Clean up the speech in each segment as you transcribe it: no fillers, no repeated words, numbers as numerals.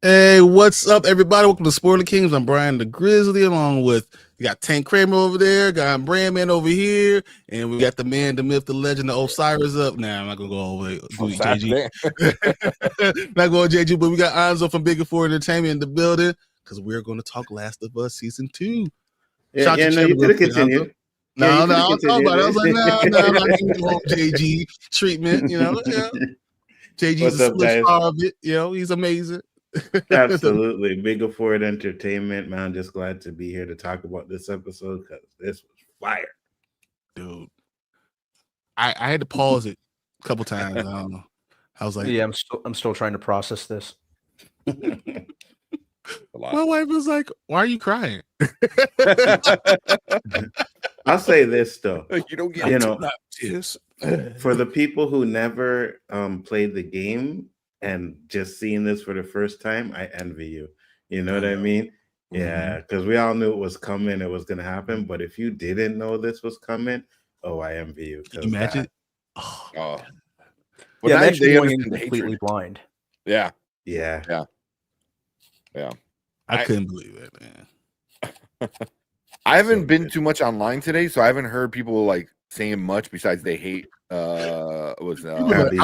Hey, what's up, everybody? Welcome to Spoiler Kings. I'm Brian the Grizzly, along with we got Tank Kramer over there, got Brandman over here, and we got the man, the myth, the legend, the Osiris up. Nah, I'm not gonna go all the way do JG. Not going JG, but we got Anzo from Bigger Four Entertainment in the building because we're going to talk Last of Us season 2. Yeah, you could have continued. No, I'll talk about it. I was like, no, I'm not giving the whole JG treatment. You know, JG's a split star of it. You know, he's amazing. Absolutely. Bigger Four Entertainment, man. I'm just glad to be here to talk about this episode because this was fire. Dude, I had to pause it a couple times. I was like, yeah, I'm still trying to process this. My wife was like, why are you crying? I'll say this though. You don't get for the people who never played the game and just seeing this for the first time, I envy you. You know what I mean? Yeah, because we all knew it was coming, it was going to happen. But if you didn't know this was coming, I envy you. Imagine. Well, yeah, imagine going in completely blind. Yeah. I couldn't believe it, man. I haven't been too much online today, so I haven't heard people like saying much besides they hate. I'm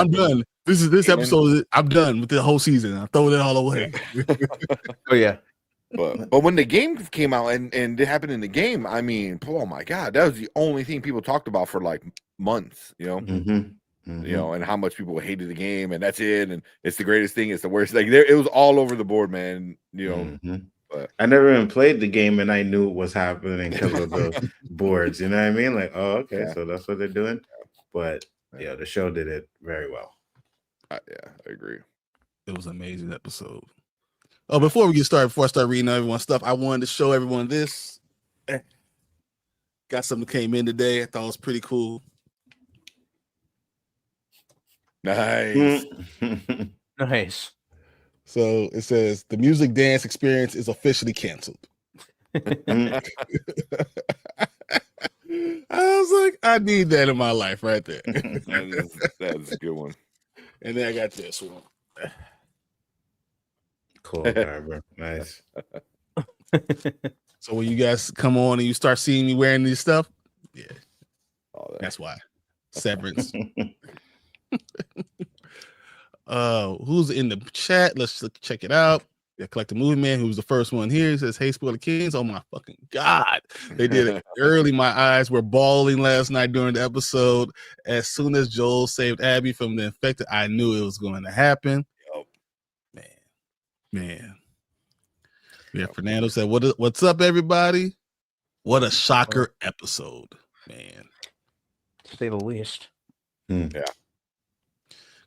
done. This episode. I'm done with the whole season. I'm throwing it all away. Oh yeah. But when the game came out and it happened in the game, I mean, oh my god, that was the only thing people talked about for like months. You know, and how much people hated the game, and that's it, and it's the greatest thing, it's the worst. Like it was all over the board, man. You know, but I never even played the game, and I knew it was happening because of the boards. You know what I mean? Like, oh, okay, so that's what they're doing. But yeah, the show did it very well. I agree. It was an amazing episode. Oh, before we get started, before I start reading everyone's stuff, I wanted to show everyone this. Got something that came in today. I thought it was pretty cool. Nice. Nice. So it says the music dance experience is officially canceled. I was like, I need that in my life right there. That's a good one. And then I got this one. Cool, Barbara. Nice. So when you guys come on and you start seeing me wearing this stuff, yeah, that's why. Severance. Who's in the chat? Let's check it out. Yeah, Collective Movie Man, who was the first one here. He says, "Hey, Spoiler Kings." Oh my fucking god, they did it early. My eyes were bawling last night during the episode. As soon as Joel saved Abby from the infected, I knew it was going to happen. Man. Yeah, Fernando said, "What's up, everybody? What a shocker episode, man." To say the least. Yeah.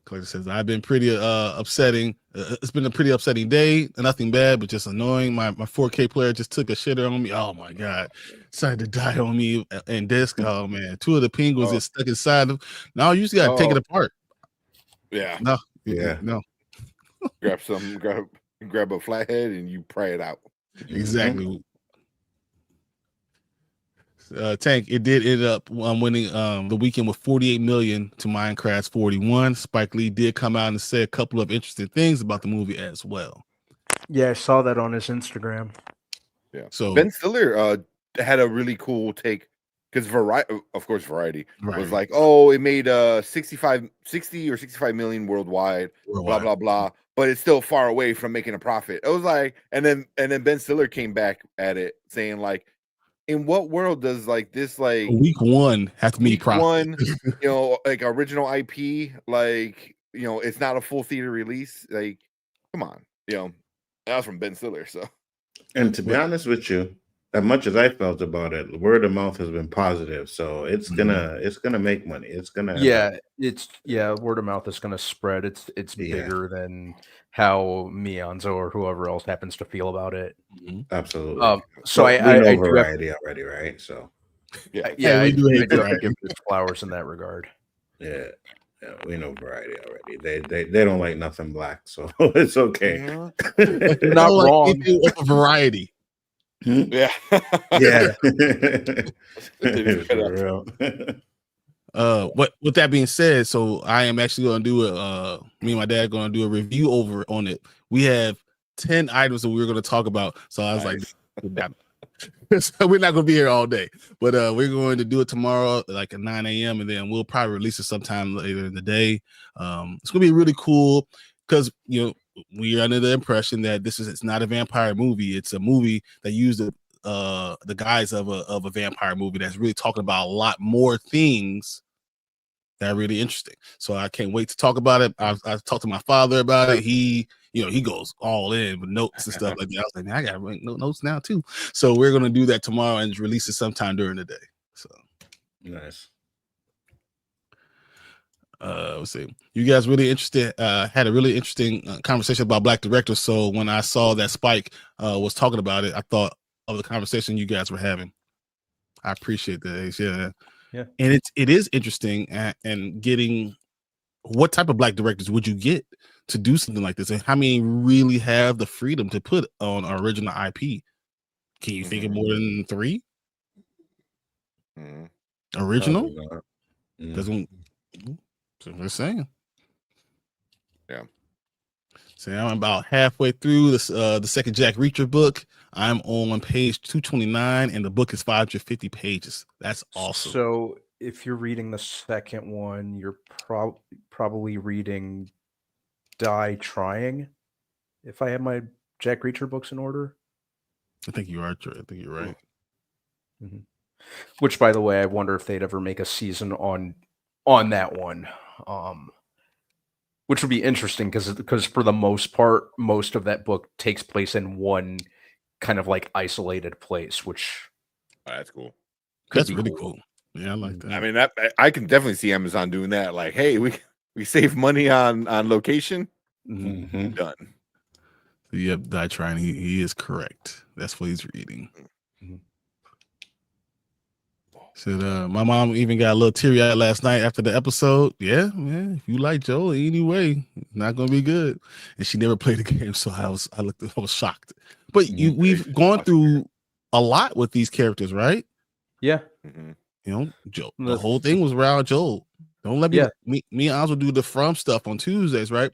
Collector says, "I've been pretty upsetting. It's been a pretty upsetting day. Nothing bad, but just annoying. My 4K player just took a shitter on me. Oh my god, decided to die on me and disc. Oh man, 2 of the penguins get stuck inside of. Now you just gotta take it apart. Yeah. No. Grab a flathead and you pry it out. Exactly. Tank, it did end up winning the weekend with 48 million to Minecraft's 41. Spike Lee did come out and say a couple of interesting things about the movie as well. Yeah, I saw that on his Instagram. Yeah. So Ben Stiller had a really cool take because Variety was like, oh, it made 60 or 65 million worldwide, blah blah blah, but it's still far away from making a profit. It was like, and then Ben Stiller came back at it saying like, in what world does like this like week one have to meet profit? One, you know, like original IP, like, you know, it's not a full theater release. Like, come on, you know, that was from Ben Stiller. So, and to be honest with you, as much as I felt about it, word of mouth has been positive. So it's gonna make money. It's gonna word of mouth is gonna spread. It's bigger than how me, Anzo, or whoever else happens to feel about it. Absolutely. So I know Variety already, right? So I do have to give this flowers in that regard. Yeah, we know Variety already. They don't like nothing black, so it's okay. You're not wrong. Variety. Yeah. With that being said, so I am actually going to do me and my dad going to do a review over on it. We have 10 items that we were going to talk about. So I was Nice. like, so we're not going to be here all day, but we're going to do it tomorrow, like at 9 a.m. and then we'll probably release it sometime later in the day. It's going to be really cool because we're under the impression that it's not a vampire movie. It's a movie that used the guise of a vampire movie that's really talking about a lot more things that are really interesting. So I can't wait to talk about it. I talked to my father about it. He goes all in with notes and stuff like that. I was like, man, I gotta write notes now too. So we're gonna do that tomorrow and release it sometime during the day. So nice. Let's see. You guys really interested? Had a really interesting conversation about black directors. So when I saw that Spike was talking about it, I thought of the conversation you guys were having. I appreciate that, Ace. Yeah. And it is interesting and getting what type of black directors would you get to do something like this, and how many really have the freedom to put on original IP? Can you think of more than 3 original? Doesn't. So I'm just saying. Yeah. So I'm about halfway through this the second Jack Reacher book. I'm on page 229, and the book is 550 pages. That's awesome. So if you're reading the second one, you're probably reading Die Trying. If I have my Jack Reacher books in order, I think you are. I think you're right. Mm-hmm. Which, by the way, I wonder if they'd ever make a season on that one. Which would be interesting because for the most part, most of that book takes place in one kind of like isolated place, which that's cool. That's really cool. Yeah, I like that. I mean, I can definitely see Amazon doing that. Like, hey, we save money on location. Done. Yep, Die Trying. He is correct. That's what he's reading. Said my mom even got a little teary-eyed last night after the episode. Yeah, if you like Joel anyway, not gonna be good. And she never played the game, so I was shocked. But we've gone through a lot with these characters, right? Yeah. Joel. The whole thing was around Joel. Don't let me and Oz will do the From stuff on Tuesdays, right?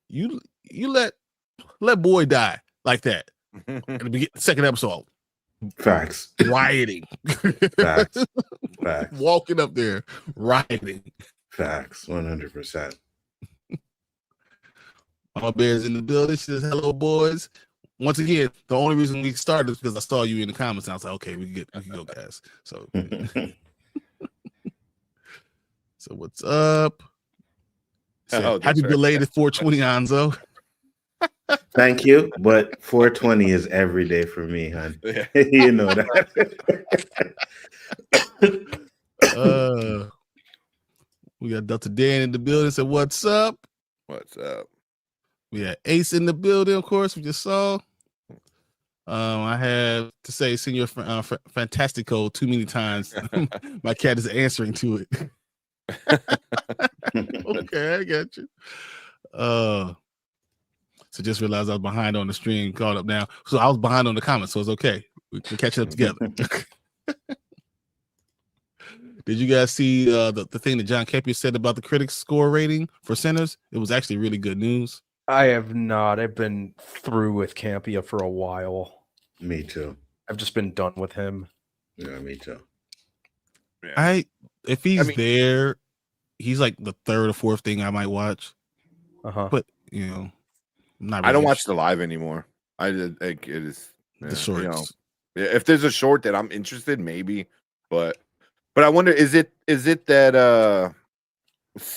You let boy die like that at the second episode. Facts. Rioting. Facts. Walking up there, rioting. Facts. 100%. Mama Bear's in the building. She says, hello, boys. Once again, the only reason we started is because I saw you in the comments. And I was like, okay, we can go, guys. So, so what's up? Happy belated 420, Anzo. Thank you, but 420 is every day for me, hon. Yeah. You know that. We got Dr. Dan in the building. Said, what's up? What's up? We had Ace in the building, of course, we just saw. I have to say Senior Fantastico too many times. My cat is answering to it. Okay, I got you. So just realized I was behind on the stream, caught up now. So I was behind on the comments, so it's okay. We're catching up together. Did you guys see the thing that John Campia said about the critics' score rating for Sinners? It was actually really good news. I have not. I've been through with Campia for a while. Me too. I've just been done with him. Yeah, me too. Yeah. If he's there, he's like the third or fourth thing I might watch. But not really. I don't watch the live anymore. I like it is the shorts. If there's a short that I'm interested, maybe. But I wonder, is it that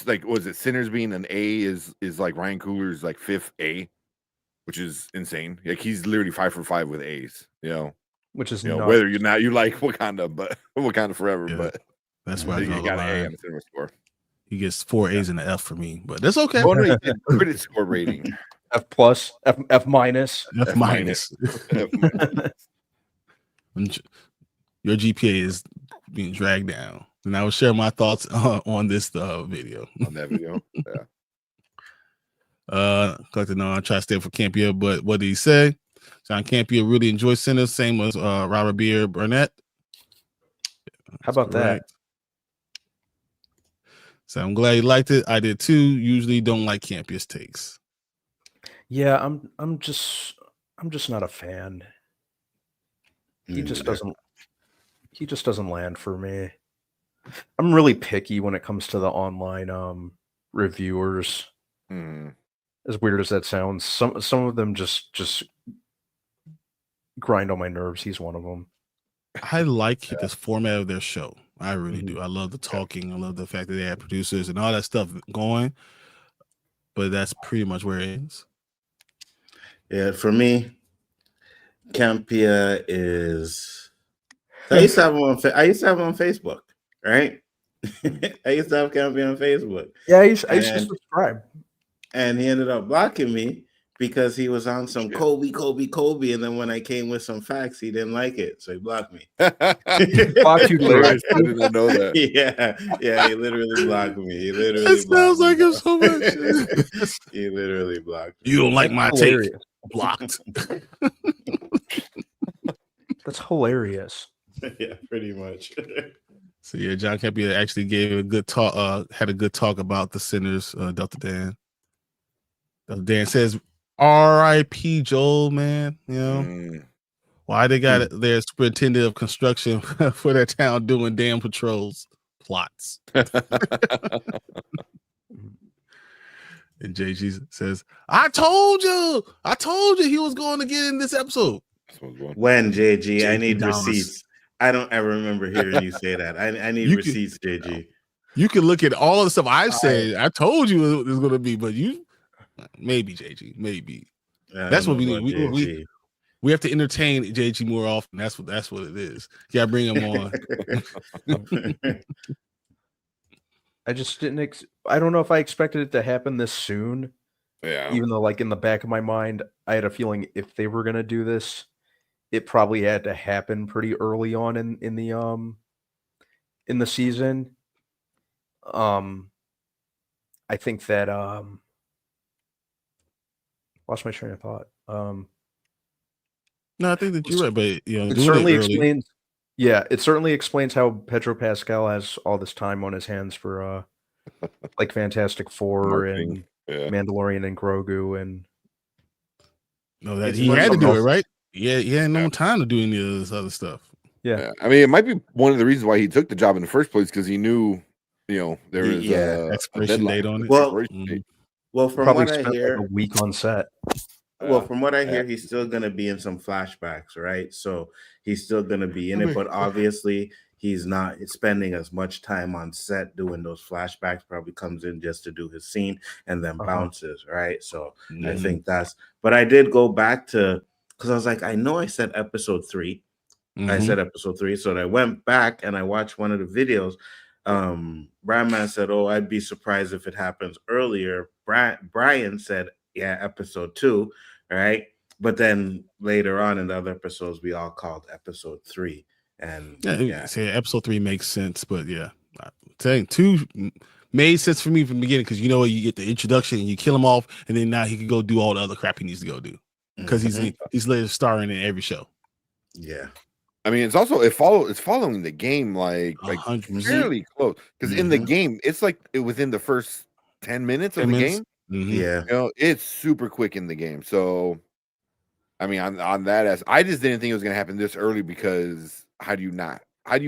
like, was it Sinners being an A is like Ryan Coogler's like 5th A, which is insane. Like he's literally 5 for 5 with A's, which is whether you like Wakanda, but Wakanda forever, but that's why you got an A on the cinema score. He gets 4 A's and an F for me, but that's okay. Oh, no, credit score rating. F plus, F minus. F minus. Your GPA is being dragged down. And I will share my thoughts on this video. On that video, yeah. Collect to know I try to stay for Campia, but what did he say? John Campia really enjoys Sinners, same as Robert Beer Burnett. How about that? So I'm glad you liked it. I did too. Usually don't like Campia's takes. Yeah, I'm just not a fan. He just doesn't land for me. I'm really picky when it comes to the online reviewers. Hmm. As weird as that sounds, some of them just grind on my nerves. He's one of them. I like this format of their show. I really do. I love the talking. I love the fact that they have producers and all that stuff going. But that's pretty much where it ends. Yeah, for me, Campia is. I used to have him on. I used to have him on Facebook, right? I used to have Campia on Facebook. Yeah, I used to subscribe, and he ended up blocking me because he was on some Kobe, and then when I came with some facts, he didn't like it, so he blocked me. Blocked you later. I didn't know that. Yeah, he literally blocked me. He literally It sounds like him so much. He literally blocked me. You don't like my hilarious. take. Blocked. That's hilarious. Yeah, pretty much. So yeah, John Campia actually gave a good talk. Had a good talk about the Sinners. Delta Dan. Delta Dan says, "R.I.P. Joel, man. You know why they got their superintendent of construction for their town doing damn patrols plots." And JG says, "I told you he was going to get in this episode." When JG, I need receipts. I don't ever remember hearing you say that. I need receipts, JG. You can look at all of the stuff I've said. I told you it was going to be, but you maybe JG, maybe. That's what we need. We have to entertain JG more often. That's what it is. You gotta bring him on. I just didn't. I don't know if I expected it to happen this soon. Yeah. Even though, like in the back of my mind, I had a feeling if they were gonna do this, it probably had to happen pretty early on in the season. I think that lost my train of thought. No, I think that you're right, but it certainly explains. Yeah, it certainly explains how Pedro Pascal has all this time on his hands for like Fantastic Four and Mandalorian and Grogu and. No, that he had to do it, right? Yeah, he had no time to do any of this other stuff. Yeah, I mean, it might be one of the reasons why he took the job in the first place because he knew, there was expiration date on it. Well, from probably what I spent hear, like a week on set. Well, from what I hear, he's still going to be in some flashbacks, right? So he's still going to be in it, but obviously he's not spending as much time on set doing those flashbacks. Probably comes in just to do his scene and then bounces, right? So I think but I did go back to, because I was like, I know I said episode 3. I said episode 3. So I went back and I watched one of the videos. Brandman said, "Oh, I'd be surprised if it happens earlier." Brian said, "Yeah, episode 2, right?" But then later on in the other episodes, we all called episode 3. And say episode 3 makes sense, but yeah, I'm saying 2 made sense for me from the beginning because you get the introduction and you kill him off, and then now he can go do all the other crap he needs to go do because he's later starring in every show. Yeah. I mean, it's following the game like 100%. fairly close because in the game it's like within the first 10 minutes of the game. Yeah, it's super quick in the game. So, I mean, on that I just didn't think it was going to happen this early because how do you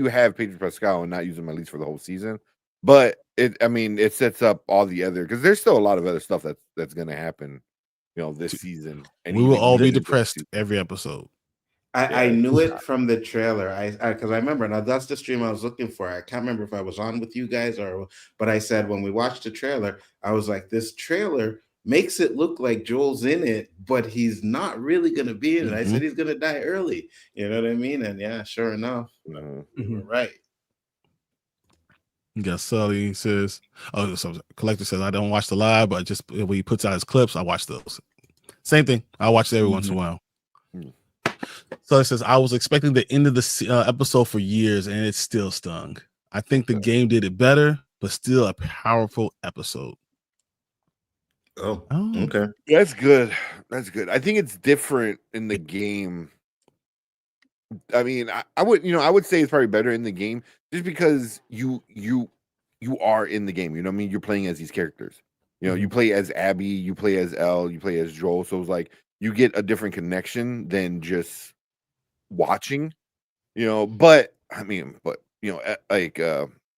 have Pedro Pascal and not use him at least for the whole season? But it sets up all the other because there's still a lot of other stuff that's going to happen, this season. And we will all be depressed every episode. I knew it from the trailer. Because I remember now that's the stream I was looking for. I can't remember if I was on with you guys but I said when we watched the trailer, I was like, this trailer makes it look like Joel's in it, but he's not really gonna be in it. I said he's gonna die early. You know what I mean? And yeah, sure enough, you were right. You got Sully says, Collector says, I don't watch the live, but just when he puts out his clips, I watch those. Same thing. I watch it every once in a while. So it says, I was expecting the end of the episode for years, and it still stung. I think the game did it better, but still a powerful episode. Oh, okay. That's good. I think it's different in the game. I mean, I would say it's probably better in the game just because you are in the game. You know what I mean? You're playing as these characters. You know, you play as Abby, you play as Elle, you play as Joel. So it's like you get a different connection than just watching. You know, but like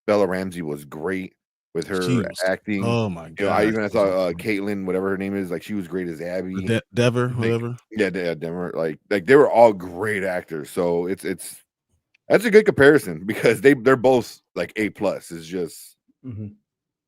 Bella Ramsey was great with her acting. Oh my god! You know, I saw Caitlin, whatever her name is, like she was great as Abby. Dever, whatever. Yeah, Dever. Like they were all great actors. So that's a good comparison because they're both like A+. It's just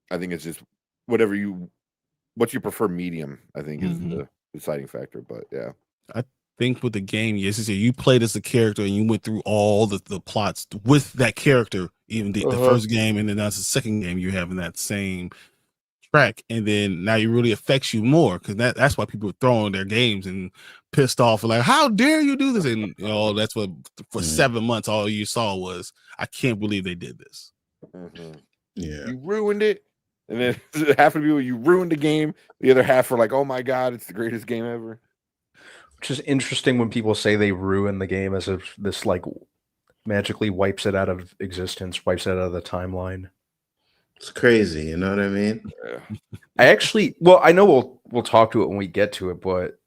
I think it's just what's your preferred medium, I think is the deciding factor. But yeah. I think with the game, yes, you played as a character and you went through all the plots with that character, even the first game, and then that's the second game you're having that same track, and then now it really affects you more because that's why people are throwing their games and pissed off like, how dare you do this? And you know, that's what for 7 months all you saw was, I can't believe they did this. Yeah, you ruined it. And then half of the people, you ruined the game. The other half are like, oh my god, it's the greatest game ever. Which is interesting when people say they ruin the game as if this like magically wipes it out of existence, wipes it out of the timeline. It's crazy, you know what I mean? Yeah. I know we'll talk to it when we get to it, but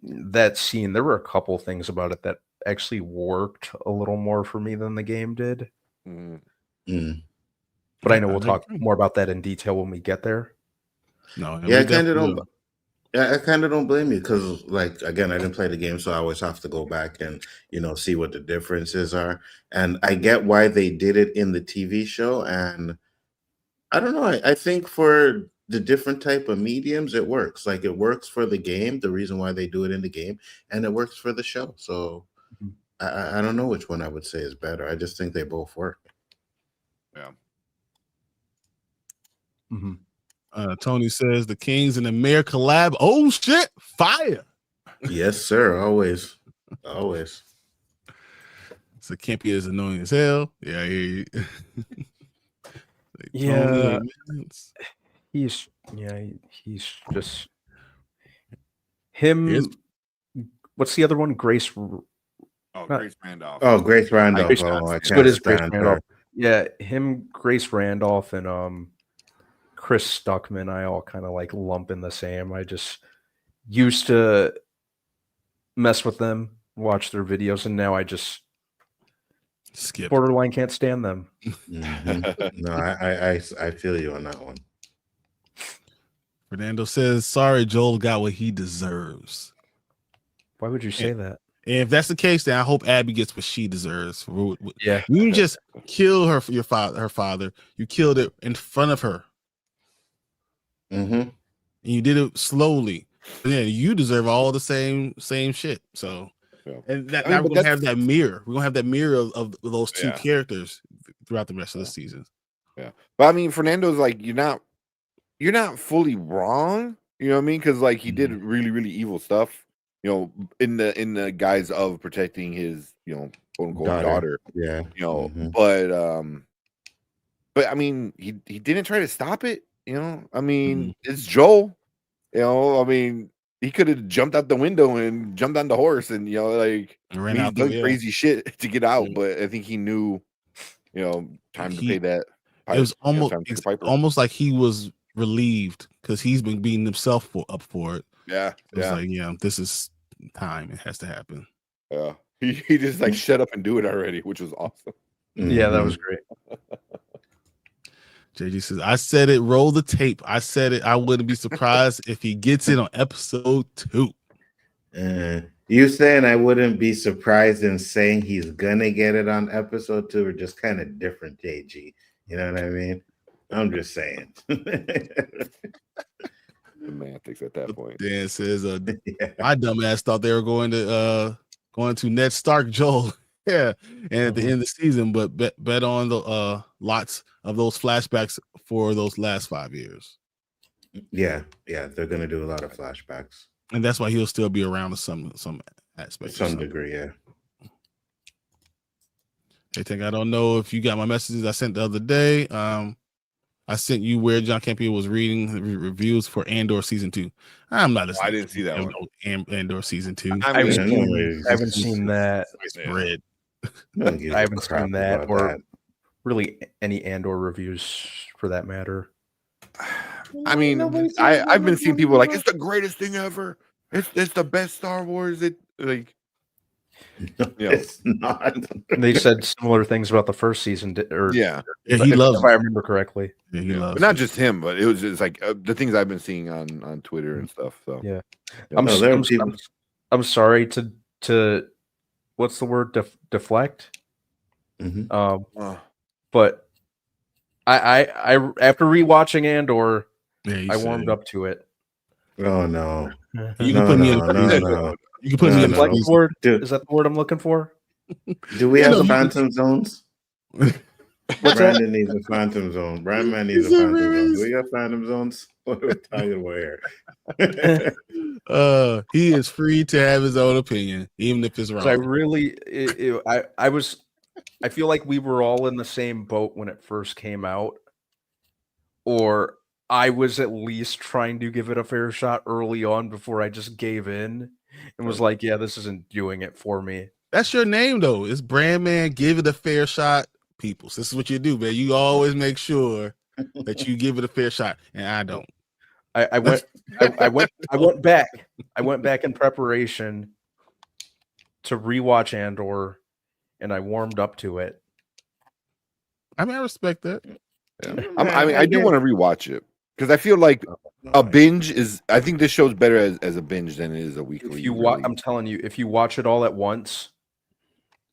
that scene, there were a couple things about it that actually worked a little more for me than the game did. But I know we'll talk more about that in detail when we get there. No, yeah, I kind of don't. Yeah, I kind of don't blame you because, like, again, I didn't play the game, so I always have to go back and, you know, see what the differences are. And I get why they did it in the TV show. And I don't know. I think for the different type of mediums, it works. Like, it works for the game, the reason why they do it in the game, and it works for the show. So I don't know which one I would say is better. I just think they both work. Yeah. Tony says the Kings and the Mayor collab. Oh shit, fire! Yes, sir. Always. So Campy is annoying as hell. Yeah, I hear you. Yeah, he's just him. What's the other one? Grace Randolph. Oh, Grace Randolph. I can't stand her. Yeah, him, Grace Randolph, and Chris Stuckman, I all kind of like lump in the same. I just used to mess with them, watch their videos, and now I just borderline can't stand them. No, I feel you on that one. Fernando says, sorry, Joel got what he deserves. Why would you say that? And if that's the case, then I hope Abby gets what she deserves. Yeah, you didn't just kill her father. You killed it in front of her. And you did it slowly. But yeah, you deserve all the same shit. So, and now we're gonna have that mirror. We're gonna have that mirror of those two characters throughout the rest of the season. Yeah, but I mean, Fernando's like, you're not fully wrong. You know what I mean? Because like he did really, really evil stuff. You know, in the guise of protecting his, you know, quote unquote daughter. Yeah. You know, but I mean, he didn't try to stop it. You know, I mean, it's Joel. You know, I mean, he could have jumped out the window and jumped on the horse, and you know, like he's done crazy shit to get out. But I think he knew, you know, time to pay that. It was almost like he was relieved because he's been beating himself up for it. Yeah, it was like, yeah, this is time. It has to happen. Yeah, he just like shut up and do it already, which was awesome. Yeah, that was great. JG says, I said it, roll the tape. I said it. I wouldn't be surprised if he gets it on episode 2. You saying I wouldn't be surprised in saying he's gonna get it on episode 2 are just kind of different, JG. You know what I mean? I'm just saying. Semantics at that point. Dan says, my dumb ass thought they were going to Ned Stark Joel. Yeah, and at the end of the season, but bet on the lots of those flashbacks for those last 5 years. Yeah, they're gonna do a lot of flashbacks, and that's why he'll still be around to some aspect, some degree. Yeah. Hey, Tank, I don't know if you got my messages I sent the other day. I sent you where John Campia was reading the reviews for Andor season 2. I'm not. I didn't see that one. Andor season 2. I haven't seen that. Bread. I haven't seen that or really any Andor reviews for that matter. I mean, I've been seeing people like it's the greatest thing ever. It's the best Star Wars. It like, It's not. They said similar things about the first season, yeah, he loves if I remember correctly. Yeah, he loves but not it. just him, but it was just like the things I've been seeing on Twitter and stuff. So Yeah. People. I'm sorry to what's the word, deflect. But I after rewatching Andor, I warmed up to it. Oh no! You can put me in. No. You can put me in Deflect the word. Dude. Is that the word I'm looking for? Do we have the Phantom Zones? What's Brandon needs a Phantom Zone. Brandon needs a Phantom Zone. Do we have Phantom Zones? What are we talking about here? He is free to have his own opinion, even if it's wrong. I feel like we were all in the same boat when it first came out, or I was at least trying to give it a fair shot early on before I just gave in and was like, yeah, this isn't doing it for me. That's your name, though. It's Brand Man. Give it a fair shot, peoples. This is what you do, man. You always make sure that you give it a fair shot, and I don't. I went back in preparation to rewatch Andor, and I warmed up to it. I mean, I respect that. Yeah. I do want to rewatch it because I feel like a binge is. I think this show's better as a binge than it is a weekly. I'm telling you, if you watch it all at once,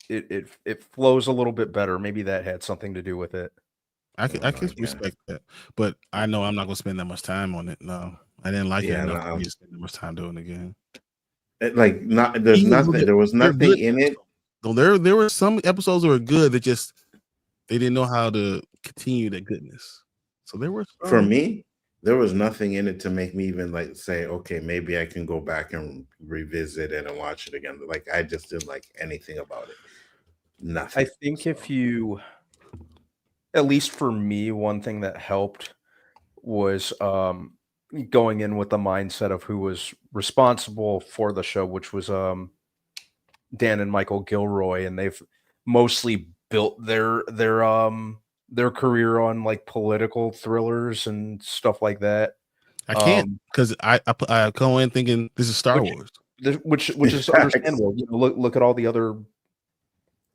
it flows a little bit better. Maybe that had something to do with it. I can respect that, but I know I'm not gonna spend that much time on it. No, I didn't like it enough for me to spend that much time doing it again. There was nothing in it. There were some episodes that were good that just they didn't know how to continue that goodness. So there were for me, there was nothing in it to make me even like say, okay, maybe I can go back and revisit it and watch it again. Like I just didn't like anything about it. Nothing. I think if you, at least for me, one thing that helped was going in with the mindset of who was responsible for the show, which was Dan and Michael Gilroy, and they've mostly built their career on like political thrillers and stuff like that. I can't because I go in thinking this is Star Wars, which is understandable. You know, look at all the other.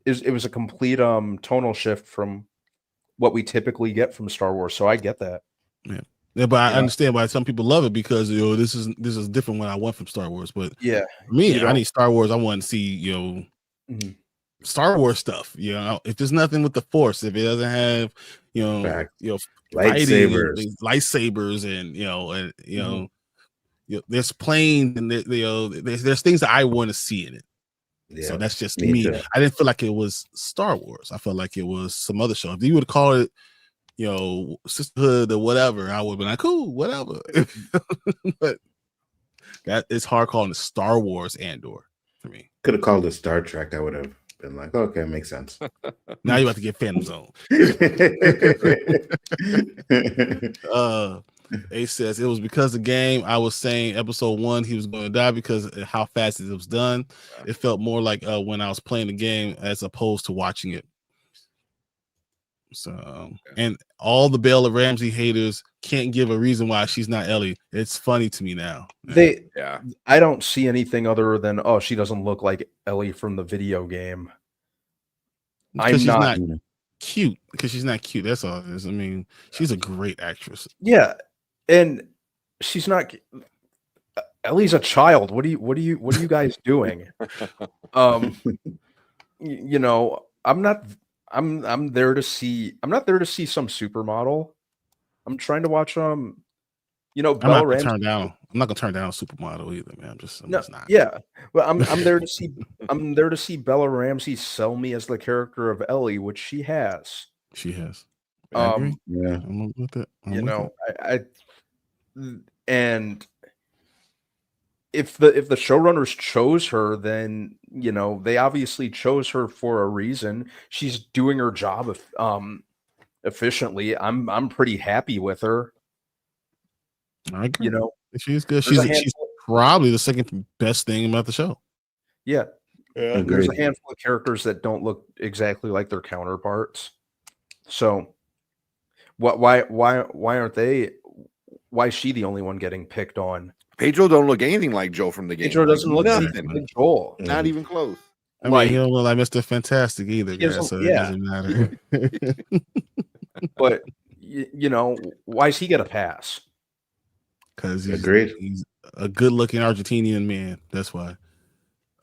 It was a complete tonal shift from what we typically get from Star Wars, so I get that. Yeah, but I understand why some people love it because this is different what I want from Star Wars. But yeah, for me, I need Star Wars. I want to see Star Wars stuff. You know, if there's nothing with the Force, if it doesn't have lightsabers, and there's planes and there's things that I want to see in it. Yeah, so that's just me. I didn't feel like it was Star Wars. I felt like it was some other show. If you would call it, Sisterhood or whatever, I would have been like, cool, whatever. But that it's hard calling it Star Wars Andor for me. Could have called it Star Trek. I would have been like, okay, makes sense. Now you're about to get Phantom Zone. Ace says it was because the game. I was saying episode 1 he was going to die because of how fast it was done. It felt more like when I was playing the game as opposed to watching it. So and all the Bella Ramsey haters can't give a reason why she's not Ellie. It's funny to me now. I don't see anything other than she doesn't look like Ellie from the video game. She's not cute. Because she's not cute. That's all it is. I mean, she's a great actress. Yeah. And she's not. Ellie's a child. What are you guys doing? I'm not. I'm there to see. I'm not there to see some supermodel. I'm trying to watch. Bella Ramsey. I'm not gonna turn down a supermodel either, man. I'm just not. Yeah, but I'm there to see. I'm there to see Bella Ramsey sell me as the character of Ellie, which she has. She has. Yeah, I'm with it. And if the showrunners chose her, then they obviously chose her for a reason. She's doing her job efficiently. I'm pretty happy with her. I agree. She's good. She's probably the second best thing about the show. Yeah. There's a handful of characters that don't look exactly like their counterparts. So why aren't they is she the only one getting picked on? Pedro don't look anything like Joe from the game. Pedro doesn't look nothing. anything like Joel. Not even close. I mean, he don't look like Mr. Fantastic either, He guys, doesn't- so yeah. it doesn't matter. But you know, why does he get a pass? Because Agreed. he's a good-looking Argentinian man. That's why.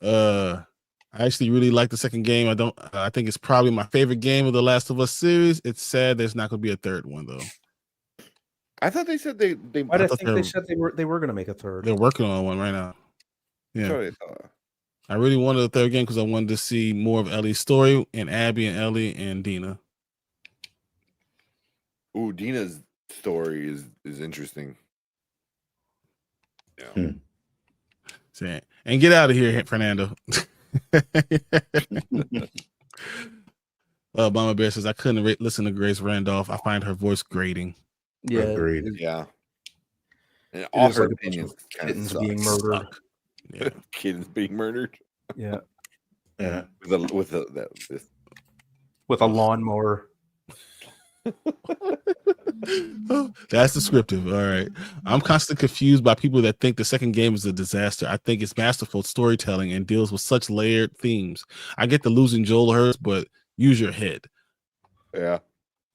I actually really like the second game. I think it's probably my favorite game of the Last of Us series. It's sad there's not going to be a third one though. I thought they said they Why did I think they said they were going to make a third? They're working on one right now. Yeah. I really wanted a third game because I wanted to see more of Ellie's story and Abby and Ellie and Dina. Ooh, Dina's story is interesting. Yeah. Say, and get out of here, Fernando. Mama Bear says I couldn't listen to Grace Randolph. I find her voice grating. Yeah, Agreed. Yeah. And It all is her like a bunch opinions of kind of kittens being murdered. Yeah. Kittens being murdered. Yeah, Yeah. with a lawnmower. Oh, that's descriptive. All right. I'm constantly confused by people that think the second game is a disaster. I think it's masterful storytelling and deals with such layered themes. I get the losing Joel hurts, but use your head. Yeah.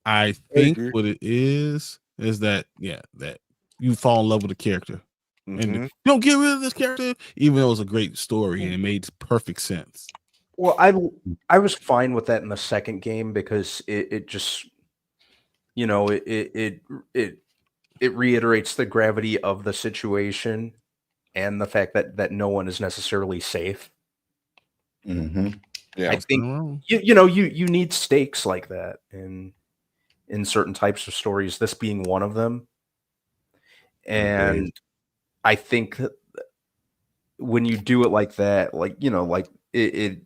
I think what it is that that you fall in love with the character. And you don't get rid of this character, even though it was a great story and it made perfect sense. Well, I was fine with that in the second game because it just, you know, it reiterates the gravity of the situation and the fact that no one is necessarily safe. Mm-hmm. Yeah, I think you need stakes like that in certain types of stories. This being one of them, and I think that when you do it like that, like it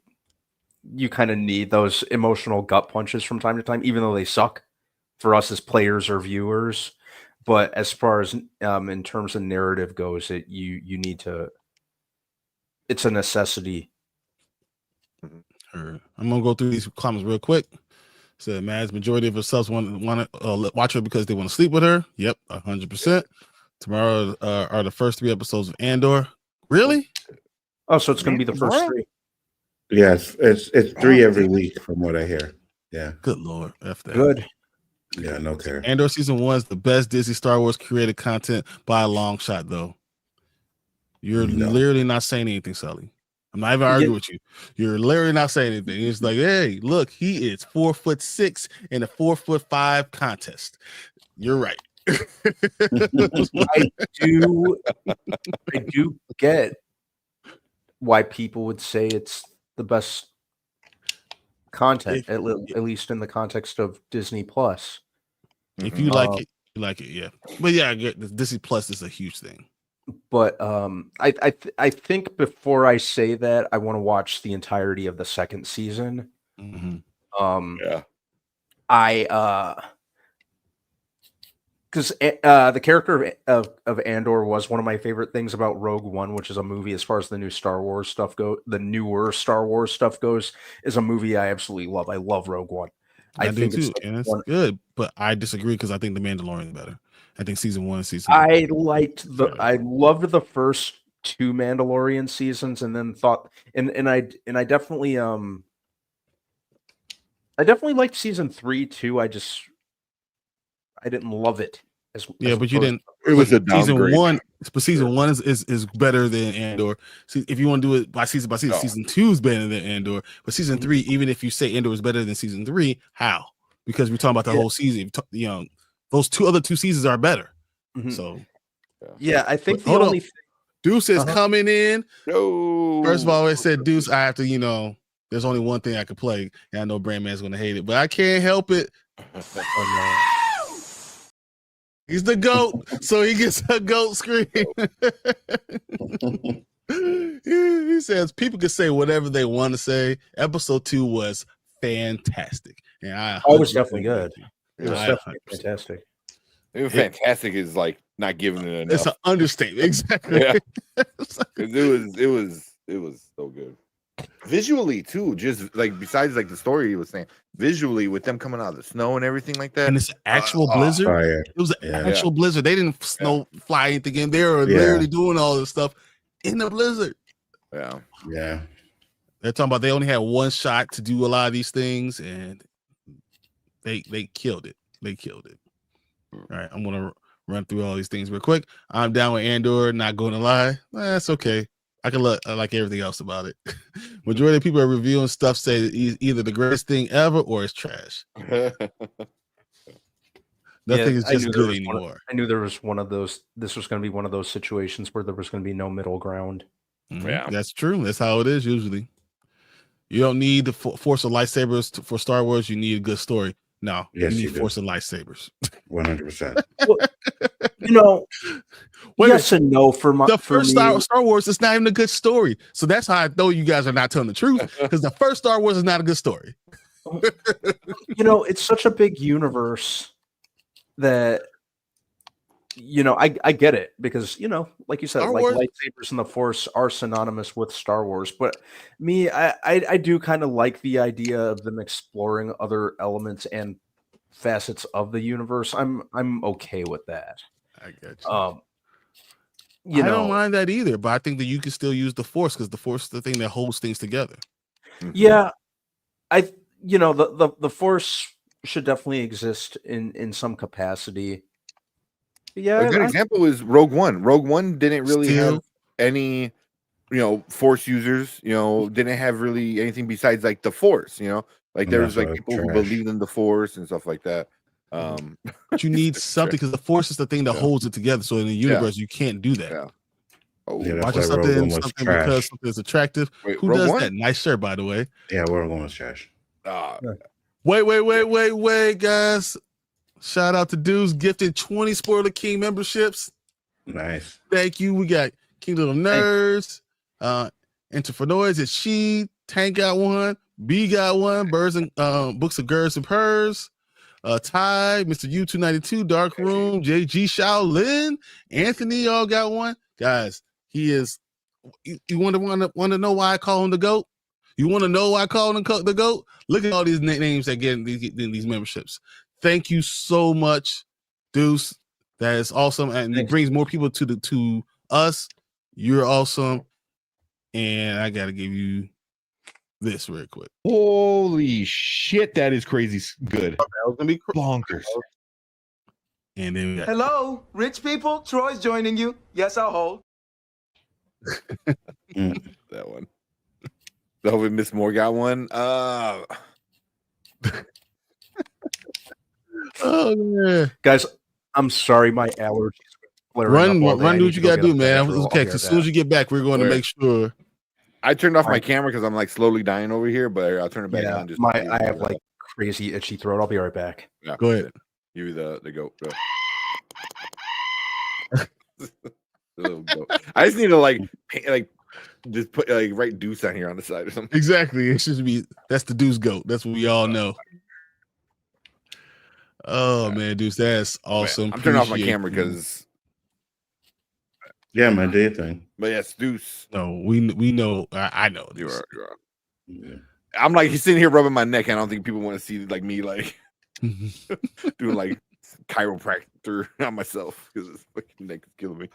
you kind of need those emotional gut punches from time to time, even though they suck for us as players or viewers. But as far as in terms of narrative goes, you need to. It's a necessity. I'm gonna go through these comments real quick. So, Mad's majority of her subs want to watch her because they want to sleep with her. Yep, 100%. Tomorrow are the first 3 episodes of Andor. Really? Oh, so it's going to be the first 3. Yes, it's 3 every week from what I hear. Yeah. Good Lord. F that. Good. Yeah, no care. Andor season 1 is the best Disney Star Wars created content by a long shot, though. You're literally not saying anything, Sully. I'm not even arguing with you. You're literally not saying anything. It's like, hey, look, he is 4'6" in a 4'5" contest. You're right. I do get why people would say it's the best content, at least in the context of Disney Plus. If you like it, you like it, yeah. But yeah, I get this. Disney Plus is a huge thing. But I think before I say that, I want to watch the entirety of the second season. Yeah. Because the character of Andor was one of my favorite things about Rogue One, which is a movie as far as the newer Star Wars stuff goes, is a movie I absolutely love. I love Rogue One. I think do too, and it's good, but I disagree because I think The Mandalorian is better. I think season 1 and season 2. I loved the first 2 Mandalorian seasons, and then thought, and I definitely liked season 3 too. I didn't love it as but you didn't. It was a downgrade. Season 1 is better than Andor. See, if you want to do it by season, season 2 is better than Andor. But season 3, even if you say Andor is better than season 3, how? Because we're talking about the whole season. Those 2 other 2 seasons are better. So, I think the only thing, Deuce is coming in. No. First of all, I said Deuce. I have to, there's only one thing I could play, and I know Brandman's going to hate it, but I can't help it. He's the GOAT, so he gets a GOAT screen. He says people can say whatever they want to say. Episode 2 was fantastic. And it was definitely good. It was definitely fantastic. Even fantastic is like not giving it enough. It's an understatement. Exactly. Yeah. It was so good. visually too, just like besides like the story he was saying, visually with them coming out of the snow and everything like that. And it's an actual blizzard. Fire. It was an actual blizzard. They didn't fly anything in. They were Yeah. literally doing all this stuff in the blizzard. Yeah. They're talking about they only had one shot to do a lot of these things, and they killed it. They killed it. All right, I'm gonna run through all these things real quick. I'm down with Andor. Not going to lie, that's okay. I like everything else about it. Majority of people are reviewing stuff say that either the greatest thing ever or it's trash. Nothing is just good anymore. I knew there was one of those. This was going to be one of those situations where there was going to be no middle ground. Yeah, that's true. That's how it is usually. You don't need the force of lightsabers for Star Wars. You need a good story. No, yes, you need force of lightsabers. 100%. Yes and no for my the first Star Wars is not even a good story. So that's how I know you guys are not telling the truth, because the first Star Wars is not a good story. It's such a big universe that I get it, because like you said, Star like Wars, lightsabers and the Force are synonymous with Star Wars. But me, I do kind of like the idea of them exploring other elements and facets of the universe. I'm okay with that. I get you. I don't mind that either, but I think that you can still use the Force, because the Force is the thing that holds things together. Yeah, the Force should definitely exist in some capacity. Yeah, a good example is Rogue One. Rogue One didn't really have any, Force users. Didn't have really anything besides like the Force. Like there was like people who believed in the Force and stuff like that. But you need something, because the Force is the thing that holds it together. So in the universe, you can't do that. Yeah, watching something because something is attractive. Wait, who Rogue does One? that? Nice shirt, by the way. Yeah, Rogue One was trash. Wait, guys. Shout out to dudes gifted 20 Spoiler King memberships. Nice. Thank you. We got Kingdom of Nerds, Entrepreneurs at She, Tank got one, B got one, Birds and Books of Girls and Purrs, Ty, Mr. U292, Dark Room, JG Shaolin, Anthony, all got one. Guys, he is. You want to know why I call him the GOAT? You want to know why I call him the GOAT? Look at all these names that get in these memberships. Thank you so much, Deuce. That is awesome, and it brings more people to us. You're awesome, and I gotta give you this real quick. Holy shit, that is crazy good. That was gonna be bonkers. And then we got hello, rich people. Troy's joining you. Yes, I'll hold. That one. So Miss Moore got one. Oh man, guys, I'm sorry, my allergies. Run, do what you gotta do, man. Okay, as soon as you get back, we're going to make sure. I turned off my camera because I'm like slowly dying over here, but I'll turn it back on. I have like crazy itchy throat. I'll be right back. Yeah, go ahead. You the goat. Go. I just need to just put write Deuce on here on the side or something. Exactly. It should be that's the Deuce GOAT. That's what we all know. Oh man, Deuce, that's awesome. I'm turning off my camera because man, do your thing. But yes, Deuce. No, we know. I know. You are. Yeah. I'm like he's sitting here rubbing my neck. I don't think people want to see like me doing like chiropractor on myself because it's fucking neck is killing me.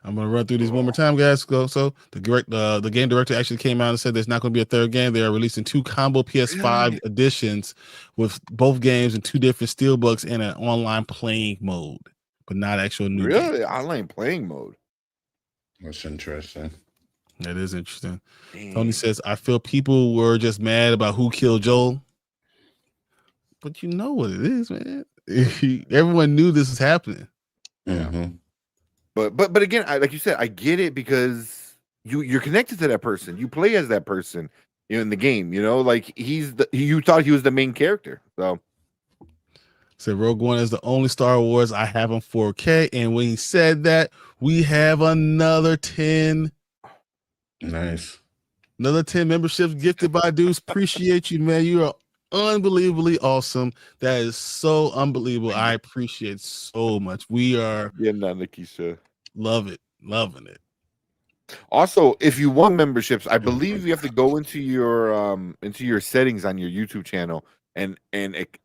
I'm gonna run through these one more time, guys. So the game director actually came out and said there's not going to be a third game. They are releasing 2 combo PS5 editions with both games in 2 different steelbooks and an online playing mode, but not actual new. Really, online playing mode. That's interesting. That is interesting. Damn. Tony says, "I feel people were just mad about who killed Joel, but you know what it is, man. Everyone knew this was happening." Mm-hmm. But again, like you said, I get it because you're connected to that person. You play as that person, in the game. Like you thought he was the main character. So, said Rogue One is the only Star Wars I have on 4K, and when he said that, we have another 10. Nice. Another 10 memberships gifted by Deuce. Appreciate you, man. You are unbelievably awesome. That is so unbelievable. I appreciate it so much. We are Nikisha. loving it. Also, if you want memberships, I believe you have to go into your settings on your YouTube channel and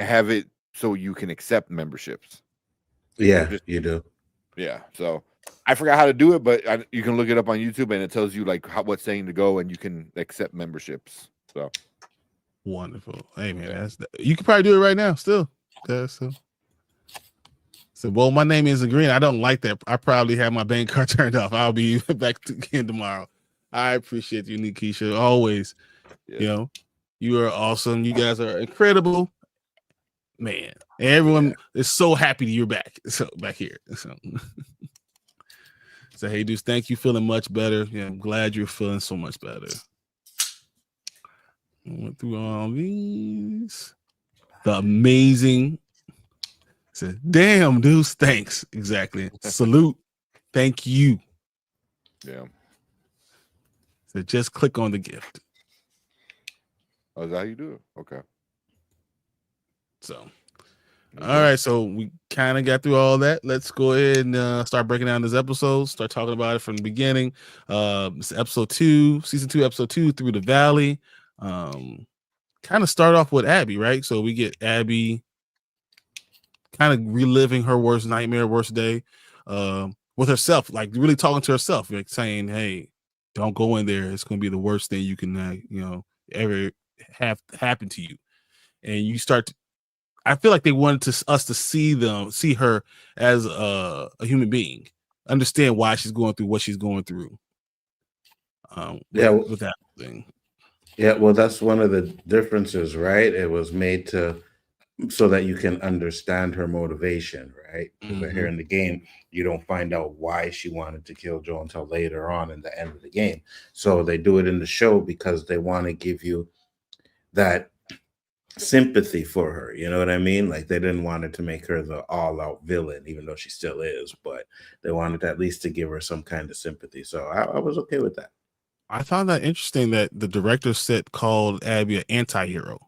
have it so you can accept memberships. Yeah, you do. Yeah. So I forgot how to do it, but you can look it up on YouTube and it tells you like what saying to go and you can accept memberships. So wonderful. Hey man, you can probably do it right now still. So, well, my name isn't green. I don't like that. I probably have my bank card turned off. I'll be back again tomorrow. I appreciate you, Nikisha. Always. yes. You know, you are awesome. You guys are incredible. Man. And everyone is so happy that you're back. So back here. So hey dudes, thank you. Feeling much better. Yeah, I'm glad you're feeling so much better. I went through all these. The amazing. Said, damn, dudes, thanks. Exactly. Salute. Thank you. Yeah. So just click on the gift. Oh, is that how you do it? Okay. So, all right. So we kind of got through all that. Let's go ahead and start breaking down this episode. Start talking about it from the beginning. It's episode 2, season 2, episode 2, Through the Valley. Kind of start off with Abby, right? So we get Abby kind of reliving her worst nightmare, worst day, with herself, like really talking to herself, like saying, "Hey, don't go in there. It's going to be the worst thing you can, ever have happen to you." And you start. I feel like they wanted us to see her as a human being, understand why she's going through what she's going through. With that thing. Yeah, well, that's one of the differences, right? It was made so that you can understand her motivation, right? Because here in the game, you don't find out why she wanted to kill Joe until later on in the end of the game. So they do it in the show because they want to give you that sympathy for her. You know what I mean? Like they didn't want it to make her the all-out villain, even though she still is, but they wanted at least to give her some kind of sympathy. So I was okay with that. I found that interesting that the director called Abby an anti-hero.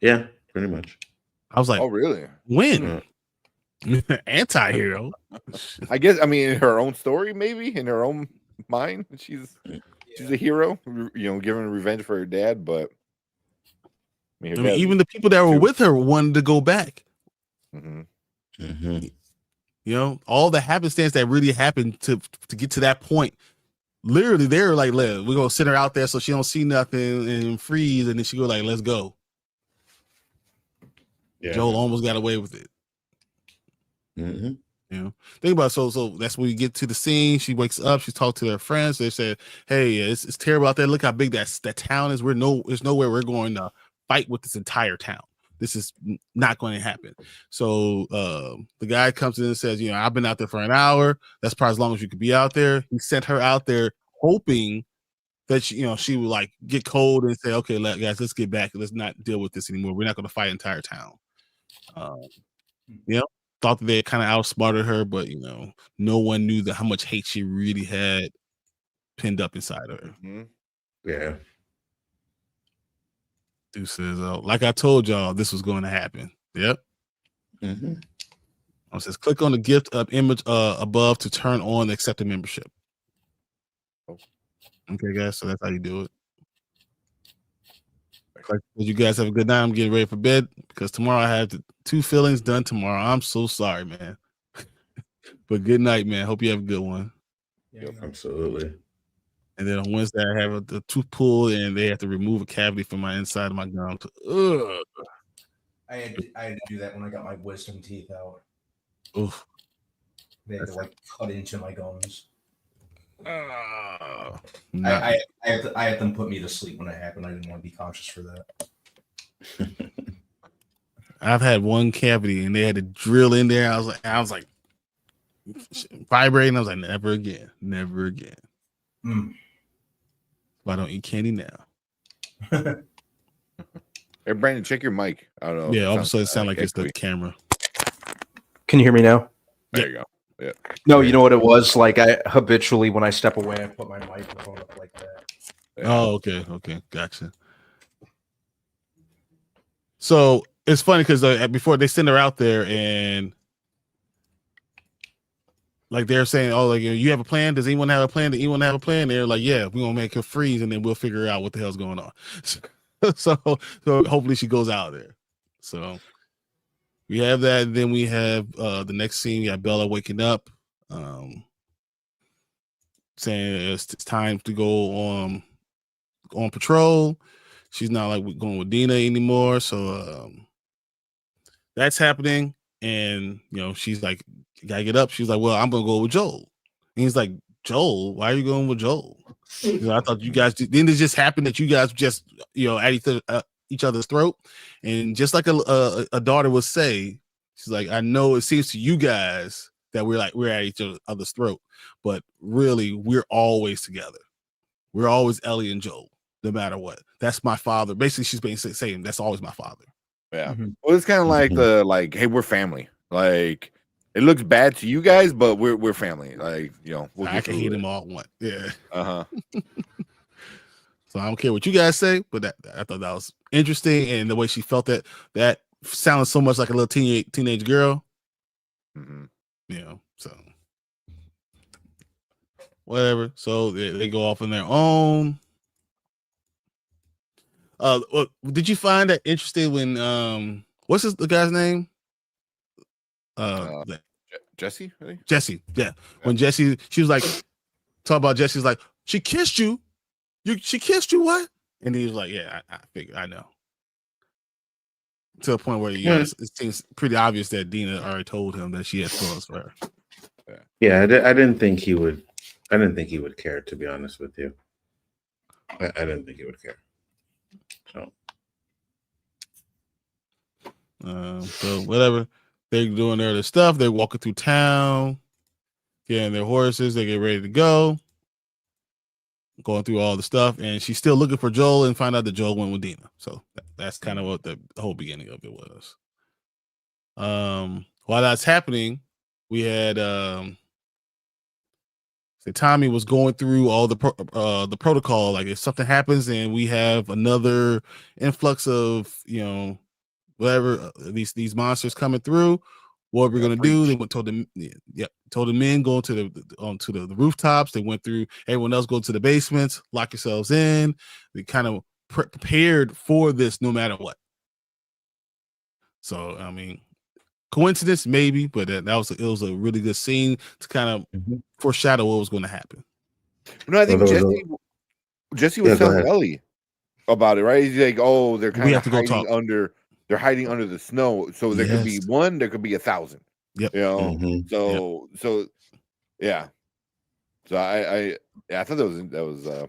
Yeah, pretty much. I was like, oh, really? When? Anti-hero? I guess, I mean, in her own story, maybe, in her own mind, she's a hero, giving revenge for her dad, but I mean even the people that were with her wanted to go back. All the happenstance that really happened to get to that point. Literally, they were like, we're gonna send her out there so she don't see nothing and freeze, and then she go like, let's go. Yeah. Joel almost got away with it. Think about it. So that's when we get to the scene. She wakes up, she talked to her friends. They said, hey, it's terrible out there. Look how big that town is. There's nowhere we're going to fight with this entire town. This is not going to happen. So the guy comes in and says, I've been out there for an hour. That's probably as long as you could be out there. He sent her out there hoping that she would like get cold and say, okay, guys, let's get back. Let's not deal with this anymore. We're not going to fight entire town. Thought that they kind of outsmarted her, but no one knew how much hate she really had pinned up inside of her. Yeah. Dude says, like I told y'all, this was going to happen. Yep. It says, click on the gift up image above to turn on the accepted membership. Okay, guys, so that's how you do it. Like, you guys have a good night. I'm getting ready for bed because tomorrow I have 2 fillings done tomorrow. I'm so sorry, man. But good night, man. Hope you have a good one. Yeah, absolutely. And then on Wednesday, I have the tooth pulled, and they have to remove a cavity from my inside of my gums. Ugh. I had to do that when I got my wisdom teeth out. Oof. They had to cut into my gums. No. I had them put me to sleep when it happened. I didn't want to be conscious for that. I've had one cavity, and they had to drill in there. I was like vibrating. I was like, never again, never again. But I don't eat candy now. Hey, Brandon, check your mic. I don't know. Yeah, all of a sudden it sounds like it's the camera. Can you hear me now? There you go. Yeah. No, you know what it was? Like I habitually, when I step away, I put my microphone up like that. Oh, okay, gotcha. So it's funny because before they send her out there, and like they're saying, oh, like you have a plan? Does anyone have a plan? Does anyone have a plan? They're like, yeah, we're gonna make her freeze and then we'll figure out what the hell's going on. So hopefully she goes out there. So we have that. Then we have the next scene. We have Bella waking up, saying it's time to go on patrol. She's not like going with Dina anymore. So that's happening. And she's like, gotta get up. She's like, well, I'm gonna go with Joel. And he's like, Joel, why are you going with Joel? I thought you guys didn't it just happen that you guys just at each other's throat? And just like a daughter would say, she's like, I know it seems to you guys that we're at each other's throat, but really we're always together. We're always Ellie and Joel, no matter what. That's my father. Basically, she's been saying that's always my father. Yeah. Well, it's kind of like hey, we're family. Like it looks bad to you guys, but we're family. Like we'll I can hate them all at once. Yeah. So I don't care what you guys say, but I thought that was interesting, and the way she felt that sounded so much like a little teenage girl. So whatever. So they go off on their own. Did you find that interesting when what's the guy's name? Jesse, I think? Jesse, yeah. When Jesse, she was like, talk about Jesse's like, she kissed you. She kissed you, what? And he was like, yeah, I figured, I know. To a point where it seems pretty obvious that Dina already told him that she had feelings for her. Yeah, I didn't think he would. I didn't think he would care, to be honest with you. I didn't think he would care. So whatever, they're doing their other stuff. They're walking through town, getting their horses. They get ready to go, going through all the stuff, and she's still looking for Joel and find out that Joel went with Dina. So that's kind of what the whole beginning of it was. While that's happening, we had Tommy was going through all the protocol. Like if something happens and we have another influx of whatever these monsters coming through, what we're gonna do? They told the men go to the rooftops. They went through. Everyone else go to the basements. Lock yourselves in. They kind of prepared for this, no matter what. So I mean, coincidence maybe, but it was a really good scene to kind of foreshadow what was going to happen. No, I think Jesse was telling Ellie about it, right? He's like, "Oh, they're kind of hiding under." They're hiding under the snow, so there could be one, there could be 1,000. Yep. So yeah. So I thought that was a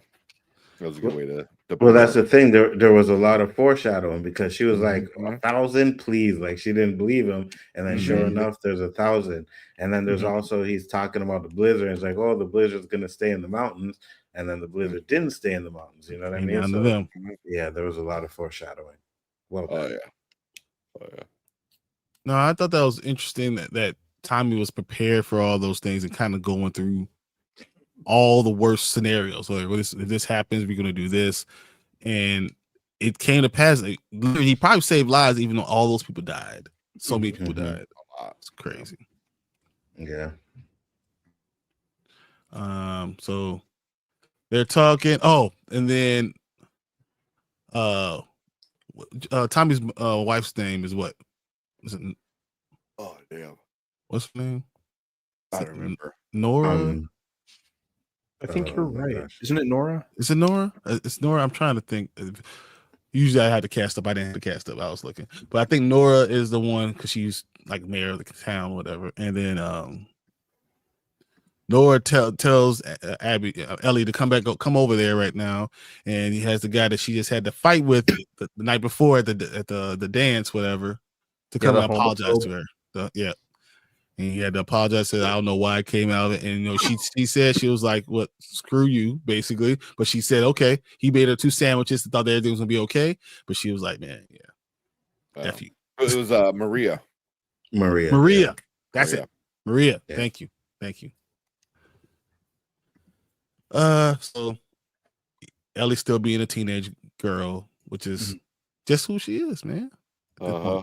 good way to well, that's the thing. There was a lot of foreshadowing because she was like 1,000, please. Like she didn't believe him, and then sure enough, there's 1,000. And then there's also he's talking about the blizzard. It's like, oh, the blizzard's gonna stay in the mountains, and then the blizzard didn't stay in the mountains. You know what I mean? So, yeah, there was a lot of foreshadowing. Well done. Oh yeah. No, I thought that was interesting that Tommy was prepared for all those things and kind of going through all the worst scenarios. So like, if this happens, we're gonna do this, and it came to pass. Like, he probably saved lives, even though all those people died. So many people died. It's crazy. Yeah. So they're talking. Oh, and then Tommy's wife's name is what? Is it? Oh damn! What's her name? I don't remember. Nora. I think you're right. Isn't it Nora? Is it Nora? It's Nora. I'm trying to think. Usually I had to cast up. I didn't have to cast up. I was looking, but I think Nora is the one because she's like mayor of the town, whatever. And then Nora tells Ellie to come over there right now, and he has the guy that she just had to fight with the night before at the dance, whatever, to come and apologize to her. And he had to apologize. Said, I don't know why I came out of it. And she said she was like, "What? Screw you," basically. But she said, "Okay." He made her 2 sandwiches. Thought everything was gonna be okay. But she was like, "Man, yeah, F you." It was Maria. Maria. That's it. Maria. Yeah. Thank you. So Ellie still being a teenage girl, which is just who she is, man. Hey,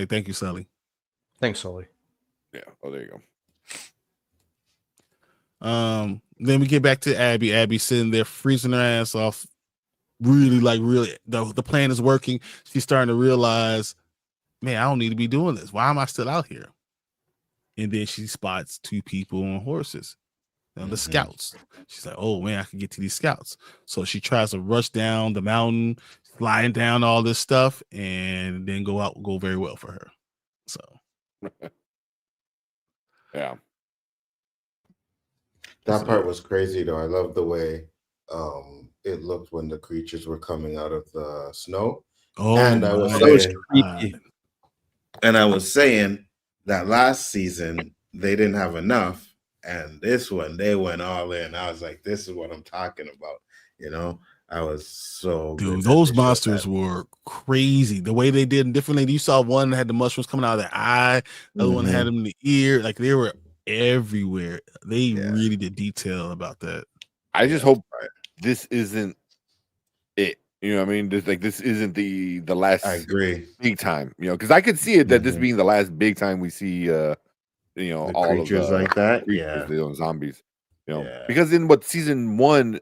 thank you, Sully. Thanks, Sully. Yeah. Oh, there you go. Then we get back to Abby. Abby sitting there freezing her ass off. Really, the plan is working. She's starting to realize, man, I don't need to be doing this. Why am I still out here? And then she spots two people on horses, the scouts. She's like, oh man, I can get to these scouts. So she tries to rush down the mountain, sliding down all this stuff, and then go very well for her. So yeah. That part was crazy though. I love the way it looked when the creatures were coming out of the snow. Oh, and That was creepy. I was saying that last season they didn't have enough, and this one they went all in. I was like, this is what I'm talking about. You know, I was so good dude, that those they showed monsters that. were crazy. The way they did them differently. You saw one that had the mushrooms coming out of their eye, the other one had them in the ear. Like they were everywhere. They really did detail about that. I just hope this isn't it. You know what I mean? This isn't the last. I agree. Big time. You know, because I could see it that this being the last big time we see. You know, The all creatures of the like that. creatures, Yeah. the zombies. You know, because in season 1